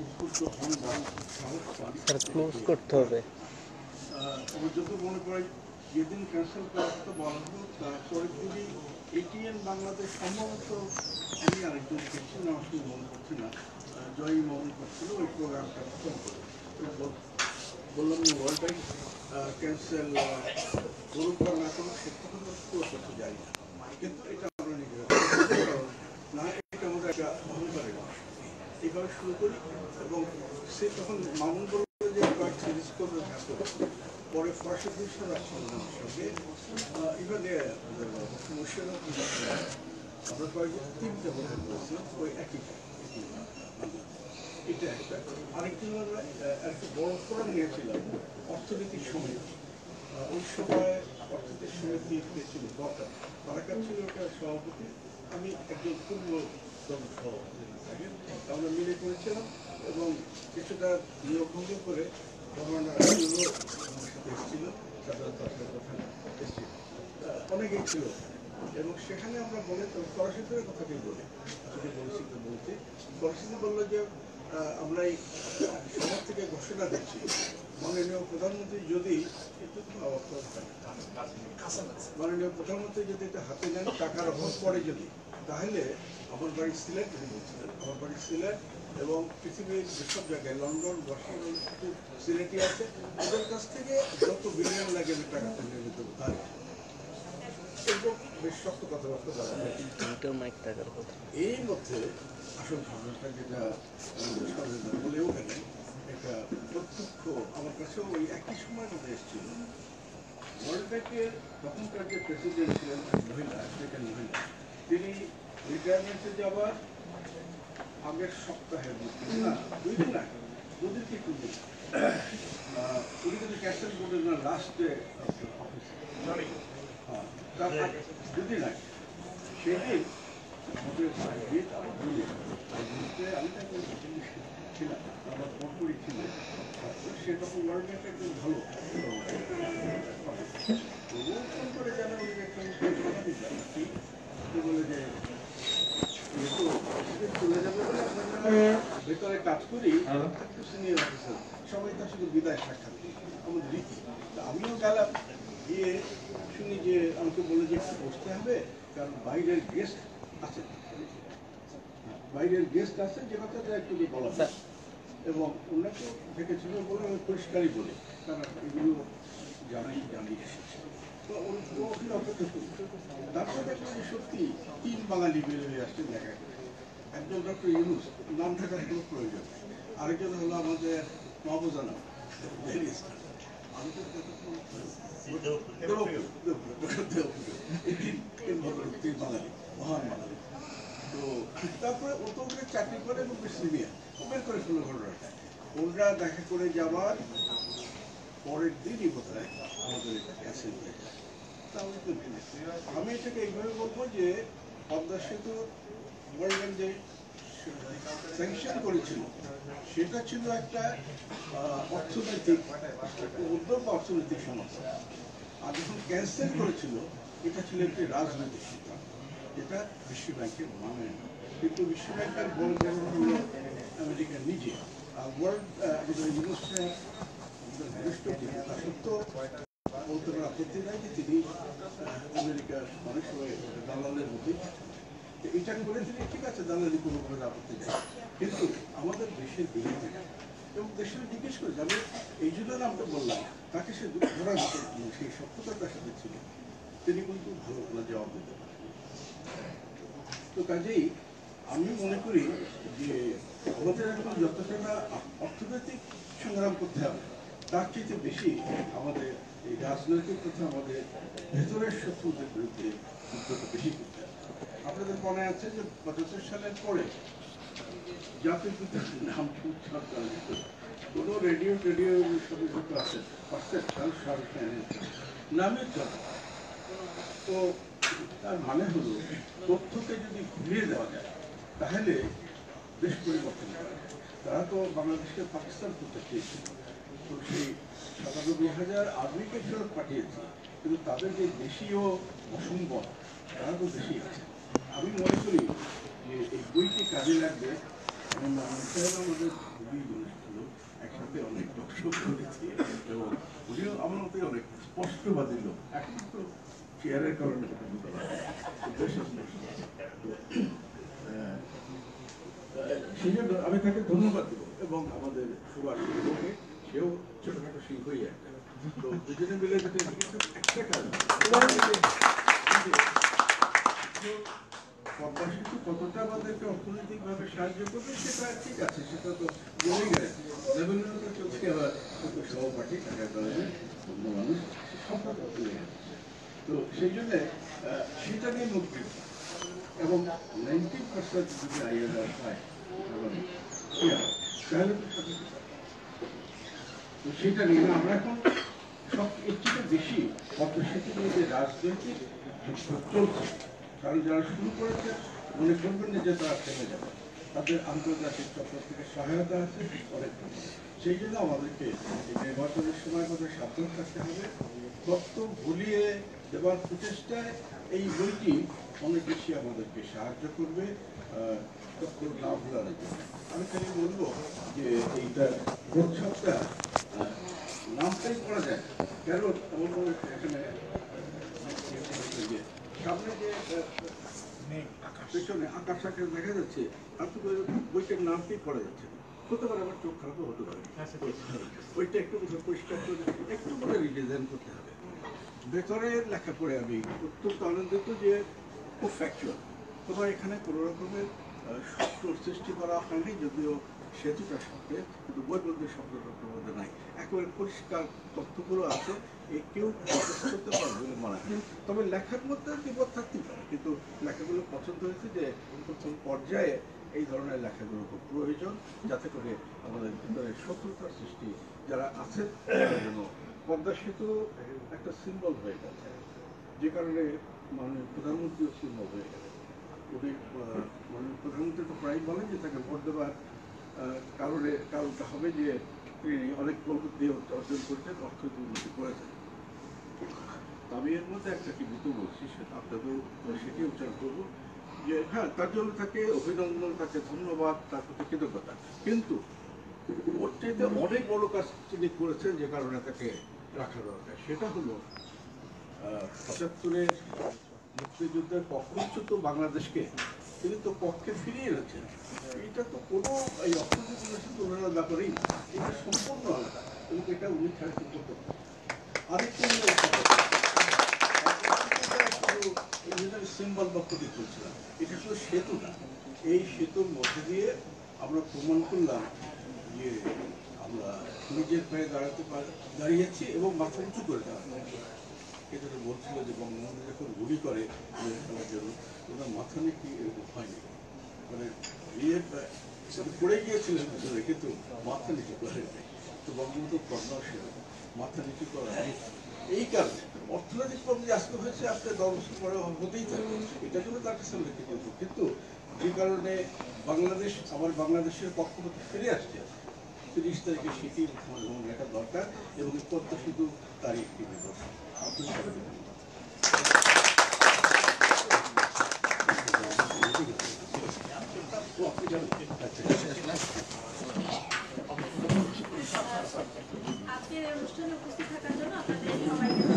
উদ্বুদ্ধ হন বা সাহস পান। ক্লোজ করতে হবে আমার যত মনে পড়ে যেদিন ক্যান্সেল করার কথা বলা হলো, তারপরে যদি এটিএন বাংলাদেশ সম্ভবত আমি আরেকজন দেখছেন, আমার শুধু মনে করছে না, জয়ী মনে করছিল ওই প্রোগ্রামটা খতম করে বললাম যে ওয়ার্ল্ড ব্যাংক ক্যান্সেল করুক বা না করুক সে কথা পুরো করতে যাই না, কিন্তু এটা আমরা নিজেরা না, এটা আমাদের একটা অহংকারের এইভাবে শুরু করি। এবং সে তখন মামুন বলল যে কয়েক সিরিজ করবে থাকতো, পরে ফরাসিদের সাথে আসছিলেন আমার সঙ্গে, ইভেনে আমরা কয়েকজন 3টে হোটেল করেছিলাম ওই একই এটা একটা। আরেকটি একটা বড় ফোরাম নিয়েছিলাম অর্থনীতির সমিতি। ওই সময় অর্থনীতির সমিতিতে ছিল দরকার, তারাকার ছিল ওটা সভাপতি, আমি একজন পূর্ব দল সভাপতি, আমরা মিলে করেছিলাম এবং কিছুটা নিয়োগ ভঙ্গ করে গভর্নর আমার সাথে এসেছিল, অনেকেই ছিল এবং সেখানে আমরা বলে ফরাসিদের কথাটি বলি, আসলে বলছি ফরাসিদি বললো যে আমরা এই সমাজ থেকে ঘোষণা দিচ্ছি, মাননীয় প্রধানমন্ত্রী যদি মাননীয় প্রধানমন্ত্রী যদি এটা হাতে নেন, টাকার অভাব পড়ে যদি, তাহলে আমার বাড়ি সিলেট, বলছিলেন আমার বাড়ি সিলেট এবং পৃথিবীর যেসব জায়গায় লন্ডন, ওয়াশিংটন, সিলেটি আছে, ওদের কাছ থেকে যত বিলিয়ন লাগে আমি টাকা তুলে নিতে পারি। এরকম বেশ শক্ত কথাবার্তা বলা হয়। এই মধ্যে আসল ঘটনাটা যেটা বলে ওখানে একটা প্রত্যক্ষ আমার কাছেও ওই একই সময়ের মধ্যে এসেছিল। ওয়ার্ল্ড ব্যাংকের তখনকার যে প্রেসিডেন্ট ছিলেন মহিলা, আফ্রিকান মহিলা, তিনি রিটায়ারমেন্টে যাওয়ার আগের সপ্তাহের মধ্যে না 2 দিন আগে, 2 দিন কি 2 দিন উনি কিন্তু ক্যান্সেল বোর্ডের না লাস্টে অফিসে, তার 2 দিন আগে সেদিন আমাদের আমি তাকে ছিলাম, আমার পরপরই ছিল, সে তখন ওয়ার্ল্ড ব্যাংক একজন ভালো ফোন করে জানা বলে যে চলে যাবে বলে ভেতরে কাজ করি, সিনিয়র অফিসার সবাই তার শুধু বিদায় সাক্ষাৎ আমাদের রীতি। আমিও গেলাম, গিয়ে শুনি যে আমাকে বলে যে একটু বসতে হবে, কারণ বাইরের গেস্ট আছে, যে কথাটা একটু বলা যায় এবং ওনাকে দেখেছিল বলে আমি পরিষ্কারই বলি, কারণ এগুলো জানি এসেছে। তো ওখানে অপেক্ষা করি, তারপরে দেখলাম যে সত্যি 3 বাঙালি বের হয়ে আসছে দেখা করে। একজন ডক্টর ইউনুস, নাম থাকার কোনো প্রয়োজন, আরেকজন হলো আমাদের মাহবুজানা, আমি তো বাঙালি, মহান বাঙালি। তো তারপরে ও তো ওখানে চাকরি করে এবং সিনিয়র ও বের করে ফেললো ঘটনাটা। ওরা দেখা করে যাওয়ার পরের দিনই বোধহয় আমাদের অ্যাক্সিডেন্ট হয়ে যায়। তাহলে তো আমি এটাকে এইভাবে বলবো যে পদ্মা সেতু গভর্নমেন্ট যে স্যাংশন করেছিল সেটা ছিল একটা অর্থনৈতিক উদ্যোগ বা অর্থনৈতিক সমস্যা, আর যখন ক্যান্সেল করেছিল এটা ছিল একটি রাজনৈতিক সিদ্ধান্ত, যেটা বিশ্ব ব্যাংকের মানে না। কিন্তু বিশ্ব ব্যাংকের বড় বড় হলো আমেরিকা নিজে, আর ওয়ার্ল্ড ইউনিভার্সিটি তা সত্ত্বেও বলতে পারে আপত্তি নাই যে তিনি আমেরিকার অনেক সময় দালালের মধ্যেই এটা করে তিনি ঠিক আছে, দালালি কোনো কোনো আপত্তি নেই, কিন্তু আমাদের দেশের বিরুদ্ধে এবং দেশের জিজ্ঞেস করে যাবে এই জন্য নামটা বললাম, তাকে সে ধরা সেই সত্যতা তার সাথে ছিল, তিনি কিন্তু ভালো ভালো জবাব দিতে পারেন। তো কাজেই আমি মনে করি যে আমাদের এখন যতটা না অর্থনৈতিক সংগ্রাম করতে হবে তার চেয়ে বেশি আমাদের এই রাজনৈতিক কথা আমাদের ভেতরের শত্রুদের বিরুদ্ধে যুদ্ধটা বেশি করতে হবে। আপনাদের মনে আছে যে ৭৫ সালের পরে জাতির পিতার নাম উচ্চারণ করা যেত, কোনো রেডিও সাথে যুক্ত আছে নামের জন্য। তো তার মানে হলো তথ্যকে যদি ঘুরিয়ে দেওয়া যায় তাহলে দেশ পরিবর্তন করে। তারা তো বাংলাদেশকে পাকিস্তান করতে চেয়েছিল, তো সেই ৯৭,০০০ আর্মিকে ফেরত পাঠিয়েছে, কিন্তু তাদের যে দেশীয় অসম্ভব তারা তো দেশেই আছে। আমি মনে করি যে এই বইটি কাজে লাগবে। আমাদের খুবই ঘনিষ্ঠ ছিল, একসাথে অনেক দর্শক করেছি এবং উনিও আমার মতে অনেক স্পষ্টবাদী লোক। এখন তো চেয়ারের কারণে সেই জন্য আমি তাকে ধন্যবাদ দেবো এবং আমাদের সুভাষ সেও ছোটখাটো শিল্পই একটা। তো দুজনে মিলে একটা কাজ পদ্মা সেতু কতটা আমাদেরকে অর্থনৈতিকভাবে সাহায্য করবে সেটা ঠিক আছে, সেটা তো বলেই গেছে। রবীন্দ্রনাথ চলছে আবার সহপাঠী টাকা কলেজের অন্য মানুষ সম্পর্ক তুলে গেছে। তো সেই জন্যে সেটা নিয়ে মুক্তি এবং 90% যদি আইএনআর পায় তাহলে তো সেটা নিয়ে আমরা এখন সব এর থেকে বেশি পদ্মা সেতু নিয়ে যে রাজনৈতিক চলছে, কারণ যারা শুরু করেছে মনে করবেন না যে তারা থেমে যাবে, তাদের আন্তর্জাতিক চক্র থেকে সহায়তা আছে অনেক। সেই জন্য আমাদেরকে এই নির্বাচনের সময় আমাদের সাবধান থাকতে হবে। তথ্য ভুলিয়ে দেওয়ার প্রচেষ্টায় এই বইটি অনেক বেশি আমাদেরকে সাহায্য করবে তথ্য না ভুলানোর জন্য। আমি খালি বলবো যে এইটা প্রচ্ছদটা নামটাই করা যায়, কারণ আমার এখানে সামনে যে পেছনে আকাশ আকাশ দেখা যাচ্ছে, আপনি বইটার নামটাই পড়া যাচ্ছে, হতে পারে আমার চোখ খারাপও হতে পারে। ওইটা একটু পরিষ্কার করে একটু করে রিডিজাইন করতে হবে। ভেতরে লেখা পড়ে আমি অত্যন্ত আনন্দিত যে খুব ফ্যাকচুয়াল, তোমার এখানে কোনো রকমের শব্দ সৃষ্টি করা হয়নি, যদিও সেতুটার সাথে, কিন্তু বইবন্ধের শব্দটার মধ্যে নাই, একেবারে পরিষ্কার তথ্যগুলো আছে, কেউ করতে পারবে বলে মনে হয়। তবে লেখার মধ্যে বিপদ থাকতেই পারে, কিন্তু লেখাগুলো পছন্দ হয়েছে যে প্রথম পর্যায়ে এই ধরনের লেখাগুলো খুব প্রয়োজন, যাতে করে আমাদের ভিতরে শত্রুতার সৃষ্টি যারা আছেন যেন। পদ্মা সেতু একটা সিম্বল হয়ে গেছে, যে কারণে মাননীয় প্রধানমন্ত্রীও সিম্বল হয়ে গেছে। উনি মাননীয় প্রধানমন্ত্রী তো প্রায় বলেন যে তাকে ভোট দেওয়ার কারণটা হবে যে তিনি অনেক দিয়ে অর্জন করেছেন, অর্থনৈতিক উন্নতি করেছেন। আমি এর মধ্যে একটা কি বুঝতে বলছি, সেটা আপনাদের সেটি উচ্চারণ করবো যে হ্যাঁ, তার জন্য তাকে অভিনন্দন, তাকে ধন্যবাদ, তার প্রতি কৃতজ্ঞতা, কিন্তু ওর চাইতে অনেক বড় কাজ তিনি করেছেন যে কারণে তাকে রাখা দরকার। সেটা হলো ৭৫-এর মুক্তিযুদ্ধের পক্ষচ্যুত বাংলাদেশকে তিনি তো পক্ষে ফিরিয়ে এনেছেন। এটা তো কোনো এই অর্থনৈতিক তুলনার ব্যাপারেই না, এটা সম্পূর্ণ আলাদা এবং এটা উনি ছাড়া কিন্তু করতে। আরেকটা সিম্বল বা প্রতীক করছিলাম, এটা ছিল সেতু না। এই সেতুর মধ্যে দিয়ে আমরা প্রমাণ করলাম যে আমরা নিজের পায়ে দাঁড়িয়েছি এবং মাথা উঁচু করে দাঁড়ানো। এটা তো বলছিল যে বঙ্গবন্ধু যখন গুলি করে ফেলার জন্য ওনার মাথা নাকি এরকম হয়নি, মানে ইয়ে পড়ে গিয়েছিলেন ভিতরে, কিন্তু মাথা নিচু করে নেই। তো বঙ্গবন্ধু পদ্মশীল মাথা নিচু করা নেই। এই কারণে অর্থনৈতিক প্রবলেম আজকে হয়েছে, আজকে 10 বছর পরে হতেই থাকে, এটা জন্য তার কাছে লিখিত। কিন্তু যে কারণে বাংলাদেশ আবার বাংলাদেশের পক্ষপাত ফিরে আসছে 30 তারিখে, সেটি মনে রাখা দরকার। এবং পদ্মা সেতু তারই একটি নিদর্শন। আজকের অনুষ্ঠানে উপস্থিত থাকার জন্য আপনাদের সবাইকে